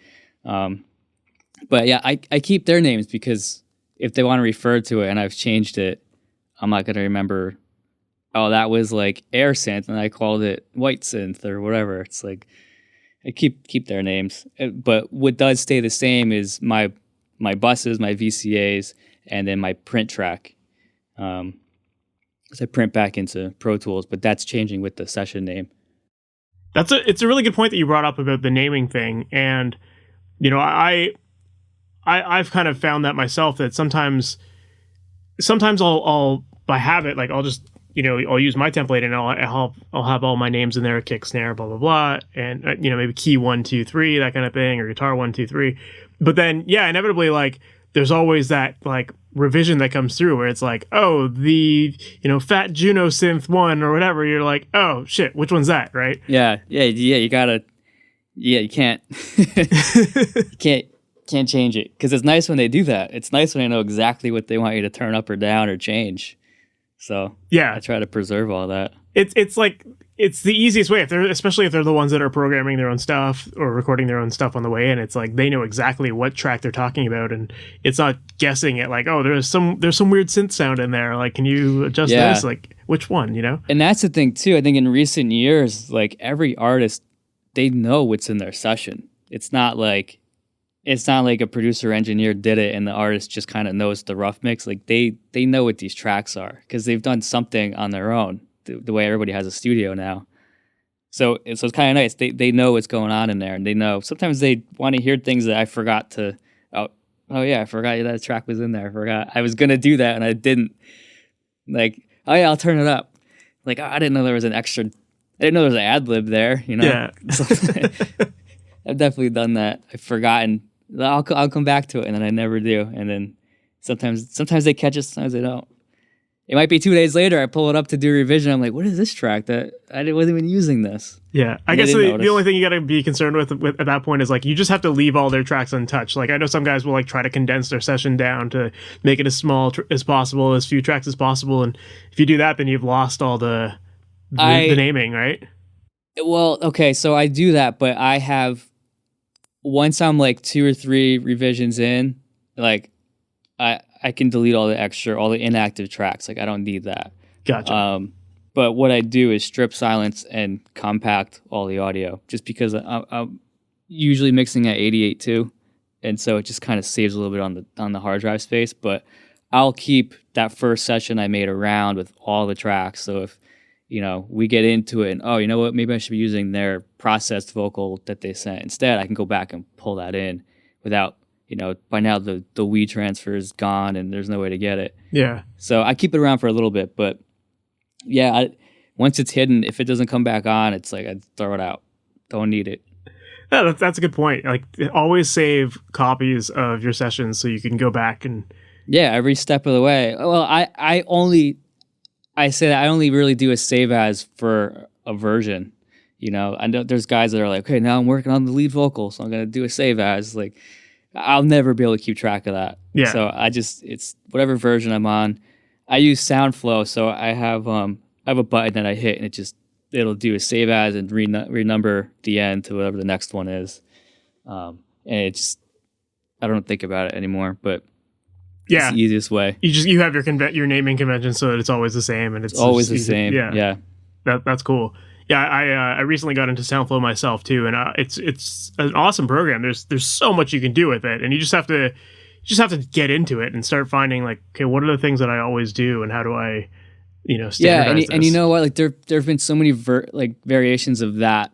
But yeah, I keep their names because if they want to refer to it and I've changed it, I'm not going to remember, oh, that was like air synth and I called it white synth or whatever. It's like, I keep their names. But what does stay the same is my buses, my VCAs, and then my print track. As I print back into Pro Tools, but that's changing with the session name. It's a really good point that you brought up about the naming thing. And, I've kind of found that myself that sometimes I'll by habit, like I'll just, I'll use my template and I'll have all my names in there, kick, snare, blah, blah, blah. And, maybe key 1, 2, 3, that kind of thing, or guitar 1, 2, 3. But then, inevitably, like there's always that like revision that comes through where it's like, oh, the, Fat Juno synth 1 or whatever. You're like, oh shit, which one's that? Right. Yeah. You gotta, you can't, can't change it because it's nice when they do that. It's nice when I know exactly what they want you to turn up or down or change. So yeah, I try to preserve all that. It's like it's the easiest way especially if they're the ones that are programming their own stuff or recording their own stuff on the way in. It's like they know exactly what track they're talking about, and it's not guessing it. Like, oh, there's some weird synth sound in there. Like, can you adjust this? Like, which one? And that's the thing too. I think in recent years, like every artist, they know what's in their session. It's not like a producer engineer did it and the artist just kind of knows the rough mix. Like they know what these tracks are because they've done something on their own, the way everybody has a studio now. So it's kind of nice. They know what's going on in there, and they know. Sometimes they want to hear things that I forgot to. Oh yeah, I forgot that track was in there. I forgot I was gonna do that and I didn't. Like, oh yeah, I'll turn it up. Like, I didn't know there was an extra. I didn't know there was an ad lib there. You know. Yeah. I've definitely done that. I've forgotten. I'll come back to it, and then I never do. And then sometimes they catch it, sometimes they don't. It might be 2 days later. I pull it up to do a revision. I'm like, what is this track that I wasn't even using this? Yeah, I guess the only thing you got to be concerned with at that point is like you just have to leave all their tracks untouched. Like I know some guys will like try to condense their session down to make it as small as possible, as few tracks as possible, and if you do that, then you've lost all the naming, right? Well, okay, so I do that, but I have once I'm like 2 or 3 revisions in, like I can delete all the inactive tracks. Like I don't need that. Gotcha. But what I do is strip, silence, and compact all the audio, just because I'm usually mixing at 88 too, and so it just kind of saves a little bit on the hard drive space. But I'll keep that first session I made around with all the tracks. So if we get into it and you know what, maybe I should be using their processed vocal that they sent instead, I can go back and pull that in without. By now the Wii transfer is gone and there's no way to get it. Yeah. So I keep it around for a little bit, but yeah, once it's hidden, if it doesn't come back on, it's like I throw it out. Don't need it. Yeah, that's a good point. Like always save copies of your sessions so you can go back and. Yeah, every step of the way. Well, I only really do a save as for a version. I know there's guys that are like, okay, now I'm working on the lead vocal, so I'm gonna do a save as. Like, I'll never be able to keep track of that. Yeah. So it's whatever version I'm on. I use Soundflow, so I have a button that I hit, and it'll do a save as and renumber the end to whatever the next one is. And I don't think about it anymore, but it's the easiest way. You have your naming convention so that it's always the same, and it's always the same. Yeah. That's cool. Yeah, I recently got into Soundflow myself too, and it's an awesome program. There's so much you can do with it, and you just have to get into it and start finding like, okay, what are the things that I always do, and how do I, standardize this? And you know what? Like there've been so many variations of that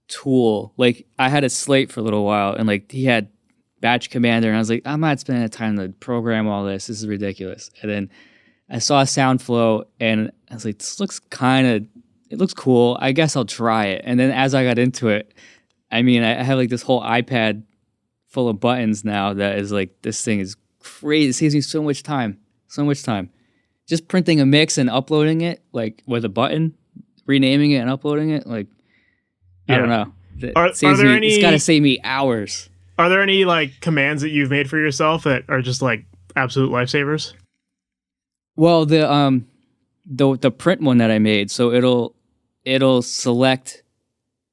tool. Like I had a Slate for a little while, and like he had Batch Commander, and I was like, I'm not spending the time to program all this. This is ridiculous. And then I saw Soundflow, and I was like, this looks it looks cool. I guess I'll try it. And then as I got into it, I mean, I have like this whole iPad full of buttons now that is like, this thing is crazy. It saves me so much time. Just printing a mix and uploading it, like with a button, renaming it and uploading it. Like, I don't know. It's got to save me hours. Are there any like commands that you've made for yourself that are just like absolute lifesavers? Well, the print one that I made, so it'll select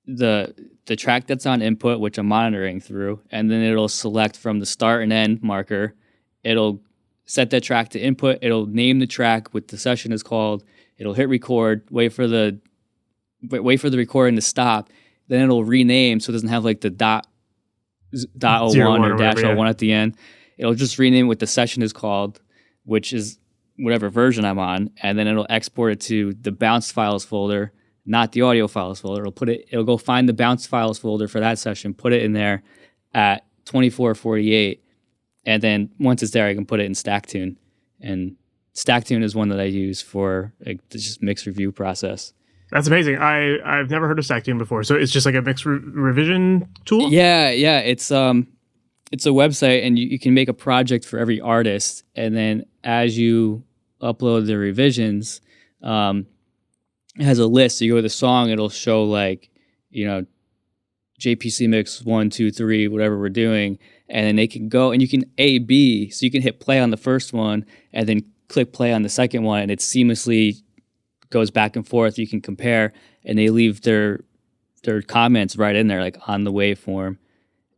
the track that's on input, which I'm monitoring through, and then it'll select from the start and end marker. It'll set that track to input. It'll name the track, what the session is called. It'll hit record, wait for the recording to stop. Then it'll rename so it doesn't have like the dot 01 or dash 01 at the end. It'll just rename what the session is called, which is whatever version I'm on, and then it'll export it to the bounce files folder, not the audio files folder. It'll go find the bounce files folder for that session, put it in there at 2448, and then once it's there, I can put it in StackTune. And StackTune is one that I use for like the just mix review process. That's amazing. I've never heard of StackTune before. So it's just like a mix revision tool? Yeah. It's a website, and you can make a project for every artist, and then as you upload the revisions, it has a list. So you go to the song, it'll show like, JPC mix 1, 2, 3, whatever we're doing, and then they can go and you can A/B. So you can hit play on the first one and then click play on the second one, and it seamlessly goes back and forth. You can compare, and they leave their comments right in there, like on the waveform,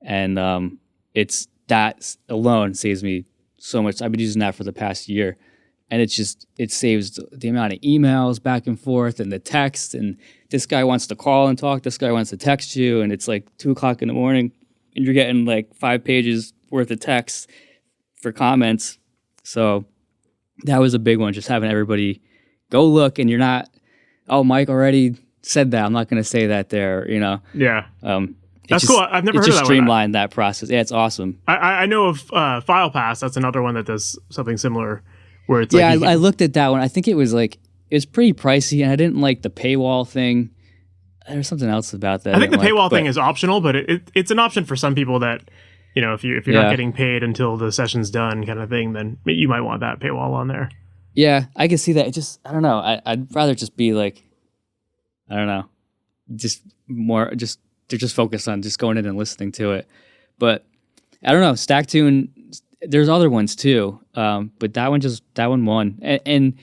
and it's that alone saves me so much. I've been using that for the past year, and it saves the amount of emails back and forth and the text, and this guy wants to call and talk, this guy wants to text you, and it's like 2:00 in the morning and you're getting like 5 pages worth of text for comments. So that was a big one, just having everybody go look, and you're not, oh, Mike already said that. I'm not going to say that they're, Yeah. That's just, cool. I've never heard of that It just one. streamlined that process. Yeah, it's awesome. I know of FilePass. That's another one that does something similar, where it's I looked at that one. I think it was pretty pricey, and I didn't like the paywall thing. There's something else about that. I think the paywall thing is optional, but it's an option for some people that, if you're not getting paid until the session's done, kind of thing, then you might want that paywall on there. Yeah, I can see that. It just, I don't know. I'd rather just be like, I don't know, just they're just focused on just going in and listening to it. But I don't know, Stack Tune. There's other ones too, but that one won, and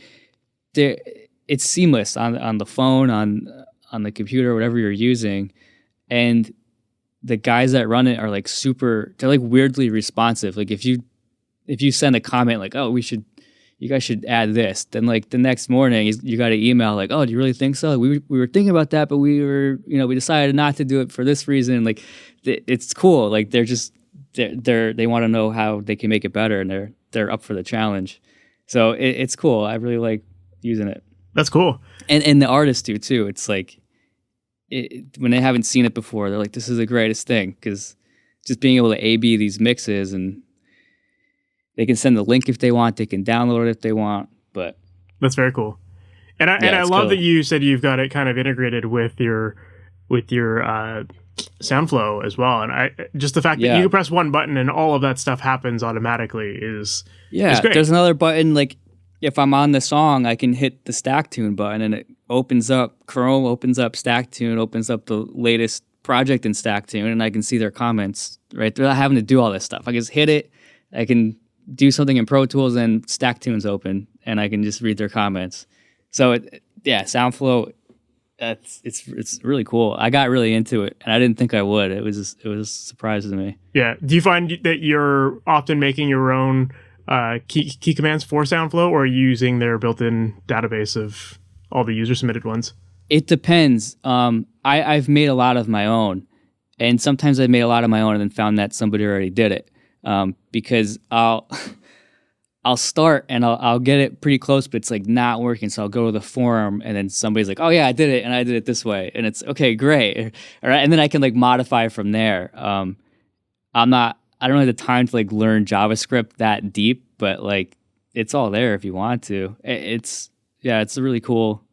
it's seamless on the phone, on the computer, whatever you're using, and the guys that run it are like they're like weirdly responsive. Like if you send a comment like, oh, you guys should add this, then like the next morning you got an email like, oh, do you really think so? We were thinking about that, but we decided not to do it for this reason. Like it's cool. Like they want to know how they can make it better, and they're up for the challenge. So it's cool. I really like using it. That's cool. And the artists do too. It's like when they haven't seen it before, they're like, this is the greatest thing, because just being able to A/B these mixes, and they can send the link if they want, they can download it if they want. But that's very cool. And I love that you said you've got it kind of integrated with your Soundflow as well. And just the fact that you can press one button and all of that stuff happens automatically is great. There's another button, like if I'm on the song, I can hit the Stack Tune button, and it opens up Chrome, opens up Stack Tune, opens up the latest project in Stack Tune, and I can see their comments, right? They're not having to do all this stuff. I just hit it, I can do something in Pro Tools, and Stack Tune's open, and I can just read their comments. So Soundflow, it's really cool. I got really into it, and I didn't think I would. It was a surprise to me. Yeah. Do you find that you're often making your own key commands for Soundflow, or are you using their built-in database of all the user-submitted ones? It depends. I've made a lot of my own, and sometimes I've made a lot of my own and then found that somebody already did it. Because I'll start and I'll get it pretty close, but it's like not working. So I'll go to the forum, and then somebody's like, oh yeah, I did it, and I did it this way, and it's okay, great. All right. And then I can like modify from there. I don't have the time to like learn JavaScript that deep, but like it's all there if you want to. It's a really cool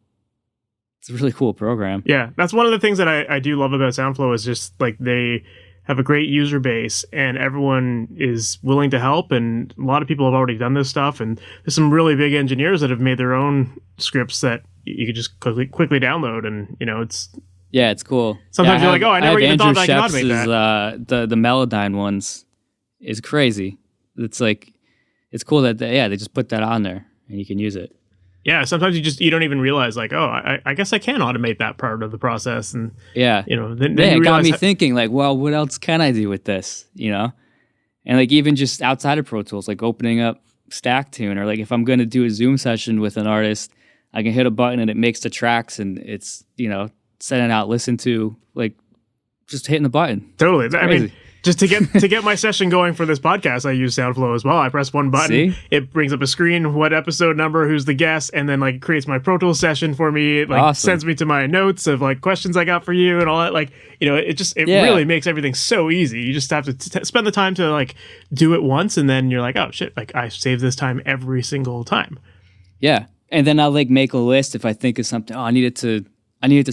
program. Yeah. That's one of the things that I do love about Soundflow is just like they have a great user base, and everyone is willing to help, and a lot of people have already done this stuff, and there's some really big engineers that have made their own scripts that you could just quickly download, and it's cool. Sometimes you're like, oh, I never even thought I could automate that. The Melodyne ones is crazy. It's like, it's cool that they just put that on there and you can use it. Yeah, sometimes you don't even realize like, oh, I guess I can automate that part of the process, and then it got me thinking like, well, what else can I do with this, and like even just outside of Pro Tools, like opening up Stack Tune, or like if I'm going to do a Zoom session with an artist, I can hit a button and it makes the tracks, and it's sending out listen to, like just hitting the button. Totally, I mean. Just to get my session going for this podcast, I use Soundflow as well. I press one button, it brings up a screen, what episode number, who's the guest, and then like creates my Pro Tools session for me. It like sends me to my notes of like questions I got for you and all that. Like it really makes everything so easy. You just have to spend the time to like do it once, and then you're like, oh shit, like I save this time every single time. Yeah, and then I'll like make a list if I think of something. Oh, I needed to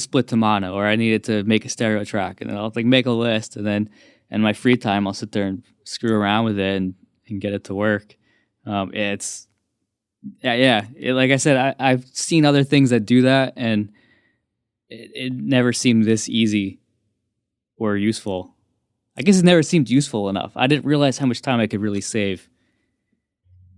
split to mono, or I needed to make a stereo track, and then I'll like make a list, and then. In my free time, I'll sit there and screw around with it and get it to work. Like I said, I've seen other things that do that, and it never seemed this easy or useful. I guess it never seemed useful enough. I didn't realize how much time I could really save.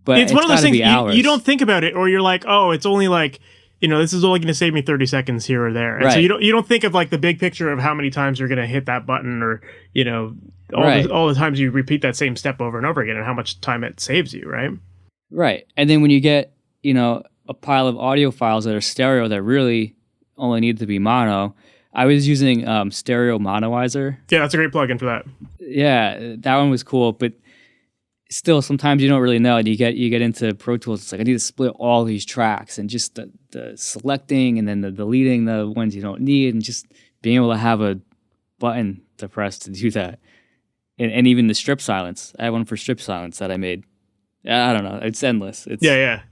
But it's one of those things you don't think about it, or you're like, oh, it's only like, this is only going to save me 30 seconds here or there. And so you don't think of like the big picture of how many times you're going to hit that button, or, all the times you repeat that same step over and over again, and how much time it saves you, right? Right. And then when you get, a pile of audio files that are stereo that really only need to be mono, I was using Stereo Monoizer. Yeah, that's a great plugin for that. Yeah, that one was cool, but still sometimes you don't really know, and you get into Pro Tools. It's like I need to split all these tracks, and just the selecting, and then the deleting the ones you don't need, and just being able to have a button to press to do that. And even the strip silence. I have one for strip silence that I made. I don't know. It's endless. It's yeah.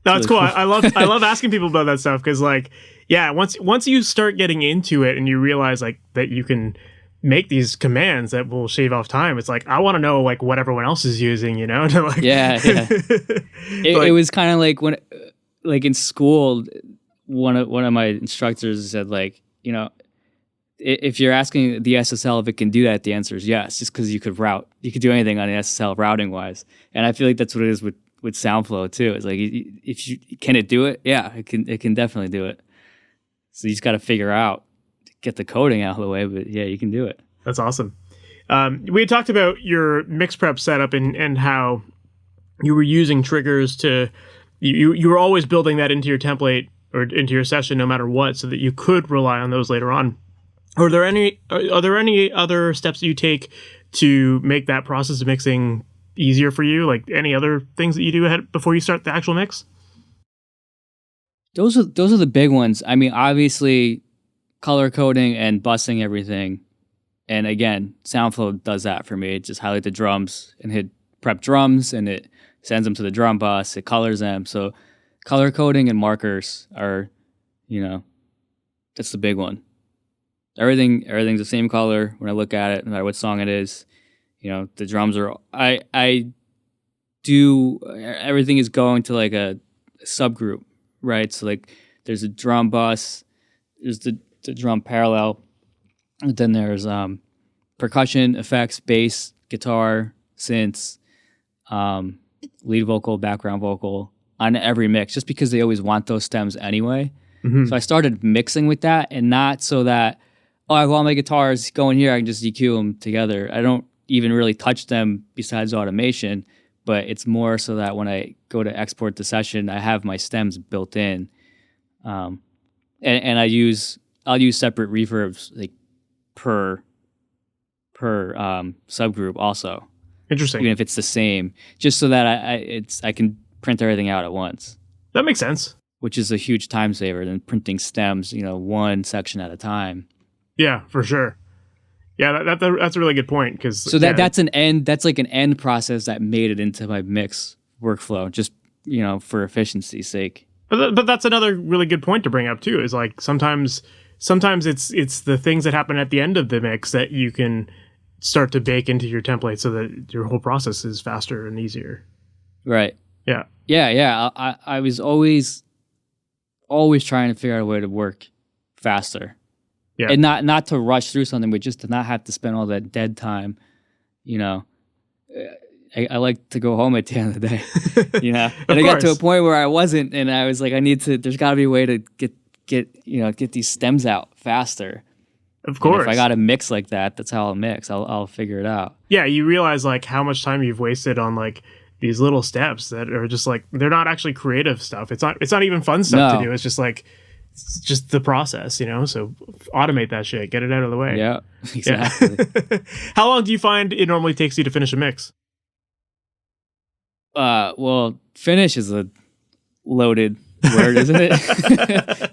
No, it's cool. I love asking people about that stuff because, like, yeah, once you start getting into it and you realize like that you can make these commands that will shave off time, it's like I want to know like what everyone else is using, you know? To like, yeah. It was kind of like when, like in school, one of my instructors said like, you know, if you're asking the SSL if it can do that, the answer is yes, just because you could do anything on the SSL routing wise. And I feel like that's what it is with Soundflow too. It's like, can it do it? Yeah, it can definitely do it. So you just got to figure out, get the coding out of the way, but yeah, you can do it. That's awesome. We had talked about your mix prep setup and how you were using triggers to, you were always building that into your template or into your session no matter what, so that you could rely on those later on. Are there any other steps that you take to make that process of mixing easier for you? Like any other things that you do before you start the actual mix? Those are the big ones. I mean, obviously, color coding and bussing everything. And again, Soundflow does that for me. It just highlight the drums and hit prep drums, and it sends them to the drum bus. It colors them. So color coding and markers are, you know, that's the big one. Everything's the same color when I look at it, no matter what song it is. You know, the drums are, I do, everything is going to like a subgroup, right? So like there's a drum bus, there's the drum parallel, and then there's percussion, effects, bass, guitar, synths, lead vocal, background vocal on every mix, just because they always want those stems anyway. Mm-hmm. So I started mixing with that, and not so that, oh, I have all my guitars going here, I can just EQ them together. I don't even really touch them besides automation, but it's more so that when I go to export the session, I have my stems built in. And I'll use separate reverbs like per subgroup also. Interesting. Even if it's the same, just so that I can print everything out at once. That makes sense. Which is a huge time saver than printing stems, you know, one section at a time. Yeah, for sure. Yeah, that's a really good point, because that's like an end process that made it into my mix workflow, just, you know, for efficiency's sake. But that's another really good point to bring up too. Is like sometimes it's the things that happen at the end of the mix that you can start to bake into your template, so that your whole process is faster and easier. Right. Yeah. Yeah. I was always trying to figure out a way to work faster. Yeah. And not to rush through something, but just to not have to spend all that dead time, you know. I like to go home at the end of the day, you know. And I got to a point where I wasn't, and I was like, there's got to be a way to get these stems out faster. Of course. And if I got a mix like that, that's how I'll mix. I'll figure it out. Yeah, you realize like how much time you've wasted on like these little steps that are just like, they're not actually creative stuff. It's not even fun stuff to do. It's just like, it's just the process, you know? So automate that shit, get it out of the way. Yeah, exactly. Yeah. How long do you find it normally takes you to finish a mix? Well, finish is a loaded word, isn't it?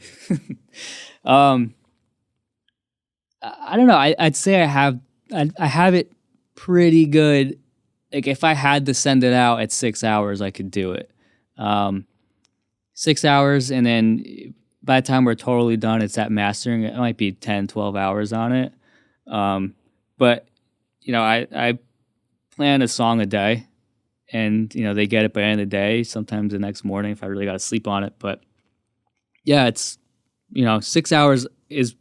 I don't know. I'd say I have it pretty good. Like if I had to send it out at 6 hours, I could do it. 6 hours, and then by the time we're totally done, it's at mastering. It might be 10, 12 hours on it. But, you know, I plan a song a day, and, you know, they get it by the end of the day, sometimes the next morning if I really got to sleep on it. But, yeah, it's, you know, 6 hours is,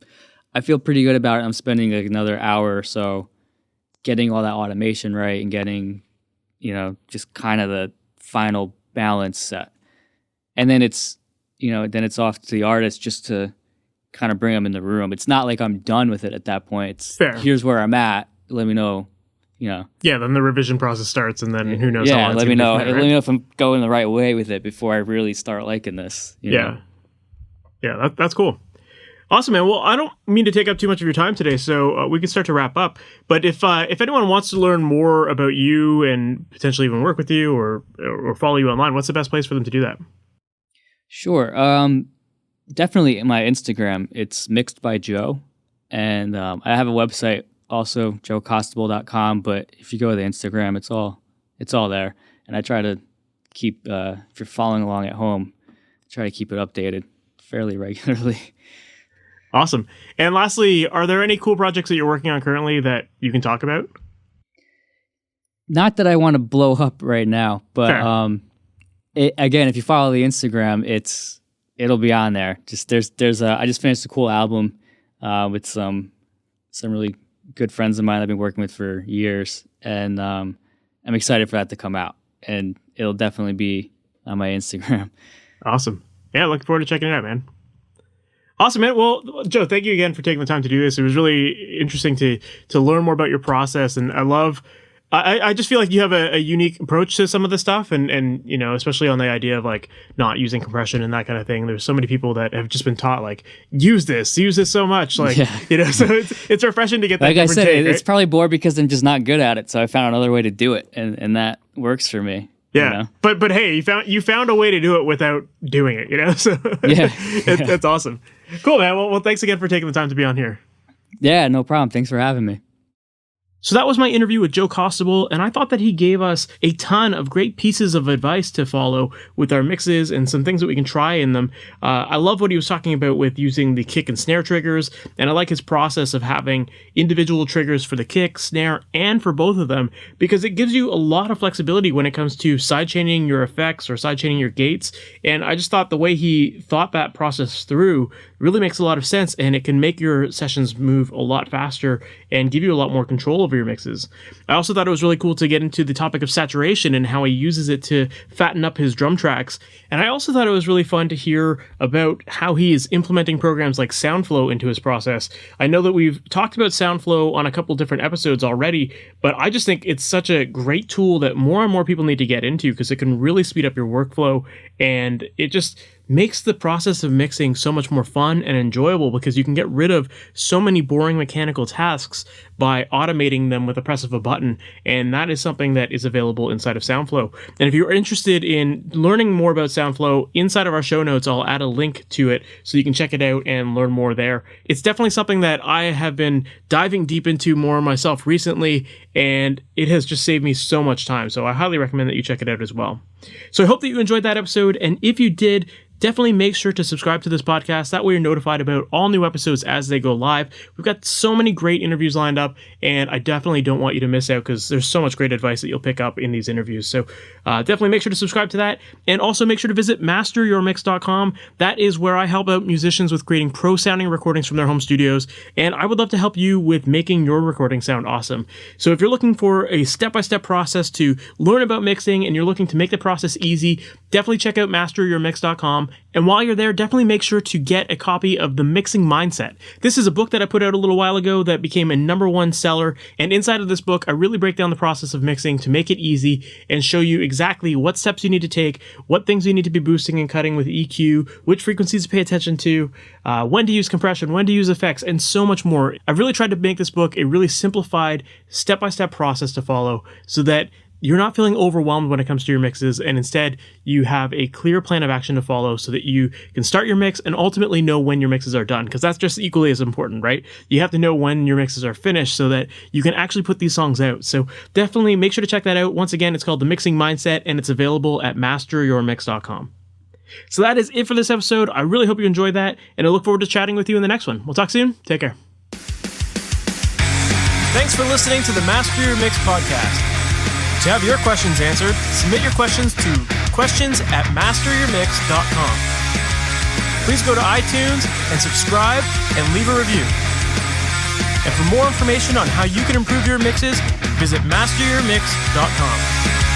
I feel pretty good about it. I'm spending like another hour or so getting all that automation right and getting, you know, just kind of the final balance set. And then it's, you know, then it's off to the artist just to kind of bring them in the room. It's not like I'm done with it at that point. It's fair. Here's where I'm at. Let me know, you know. Yeah, then the revision process starts, and then who knows how long it's let me know. Let me know if I'm going the right way with it before I really start liking this. You know? Yeah, that's cool. Awesome, man. Well, I don't mean to take up too much of your time today, so we can start to wrap up. But if anyone wants to learn more about you and potentially even work with you or follow you online, what's the best place for them to do that? Sure. Definitely my Instagram. It's Mixed by Joe. And I have a website also, joecostable.com. But if you go to the Instagram, it's all there. And I try to keep, if you're following along at home, try to keep it updated fairly regularly. Awesome. And lastly, are there any cool projects that you're working on currently that you can talk about? Not that I want to blow up right now, but again, if you follow the Instagram, it'll be on there. Just I just finished a cool album with some really good friends of mine I've been working with for years, and I'm excited for that to come out, and it'll definitely be on my Instagram. Awesome. Yeah, looking forward to checking it out, man. Awesome, man. Well, Joe, thank you again for taking the time to do this. It was really interesting to learn more about your process, and I just feel like you have a unique approach to some of the stuff, and you know, especially on the idea of like not using compression and that kind of thing. There's so many people that have just been taught like use this so much, like you know. So it's refreshing to get that. Like I said, take, it's right? Probably more because I'm just not good at it. So I found another way to do it, and that works for me. Yeah, you know? but hey, you found a way to do it without doing it, you know. So yeah, that's awesome. Cool, man. Well, thanks again for taking the time to be on here. Yeah, no problem. Thanks for having me. So that was my interview with Joe Costable, and I thought that he gave us a ton of great pieces of advice to follow with our mixes and some things that we can try in them. I love what he was talking about with using the kick and snare triggers, and I like his process of having individual triggers for the kick, snare, and for both of them, because it gives you a lot of flexibility when it comes to sidechaining your effects or sidechaining your gates. And I just thought the way he thought that process through really makes a lot of sense, and it can make your sessions move a lot faster and give you a lot more control over your mixes. I also thought it was really cool to get into the topic of saturation and how he uses it to fatten up his drum tracks. And I also thought it was really fun to hear about how he is implementing programs like Soundflow into his process. I know that we've talked about Soundflow on a couple different episodes already, but I just think it's such a great tool that more and more people need to get into because it can really speed up your workflow, and it just makes the process of mixing so much more fun and enjoyable because you can get rid of so many boring mechanical tasks by automating them with the press of a button, and that is something that is available inside of Soundflow. And if you're interested in learning more about Soundflow, inside of our show notes I'll add a link to it so you can check it out and learn more there. It's definitely something that I have been diving deep into more myself recently, and it has just saved me so much time, so I highly recommend that you check it out as well. So I hope that you enjoyed that episode, and if you did, definitely make sure to subscribe to this podcast. That way you're notified about all new episodes as they go live. We've got so many great interviews lined up, and I definitely don't want you to miss out because there's so much great advice that you'll pick up in these interviews. So definitely make sure to subscribe to that, and also make sure to visit MasterYourMix.com. That is where I help out musicians with creating pro-sounding recordings from their home studios, and I would love to help you with making your recording sound awesome. So if you're looking for a step-by-step process to learn about mixing and you're looking to make the process easy, definitely check out MasterYourMix.com. And while you're there, definitely make sure to get a copy of The Mixing Mindset. This is a book that I put out a little while ago that became a #1 seller. And inside of this book, I really break down the process of mixing to make it easy and show you exactly what steps you need to take, what things you need to be boosting and cutting with EQ, which frequencies to pay attention to, when to use compression, when to use effects, and so much more. I've really tried to make this book a really simplified, step-by-step process to follow so that you're not feeling overwhelmed when it comes to your mixes, and instead you have a clear plan of action to follow so that you can start your mix and ultimately know when your mixes are done, because that's just equally as important, right? You have to know when your mixes are finished so that you can actually put these songs out. So definitely make sure to check that out. Once again, it's called The Mixing Mindset, and it's available at MasterYourMix.com. So that is it for this episode. I really hope you enjoyed that, and I look forward to chatting with you in the next one. We'll talk soon. Take care. Thanks for listening to the Master Your Mix podcast. To have your questions answered, submit your questions to questions@masteryourmix.com. Please go to iTunes and subscribe and leave a review. And for more information on how you can improve your mixes, visit MasterYourMix.com.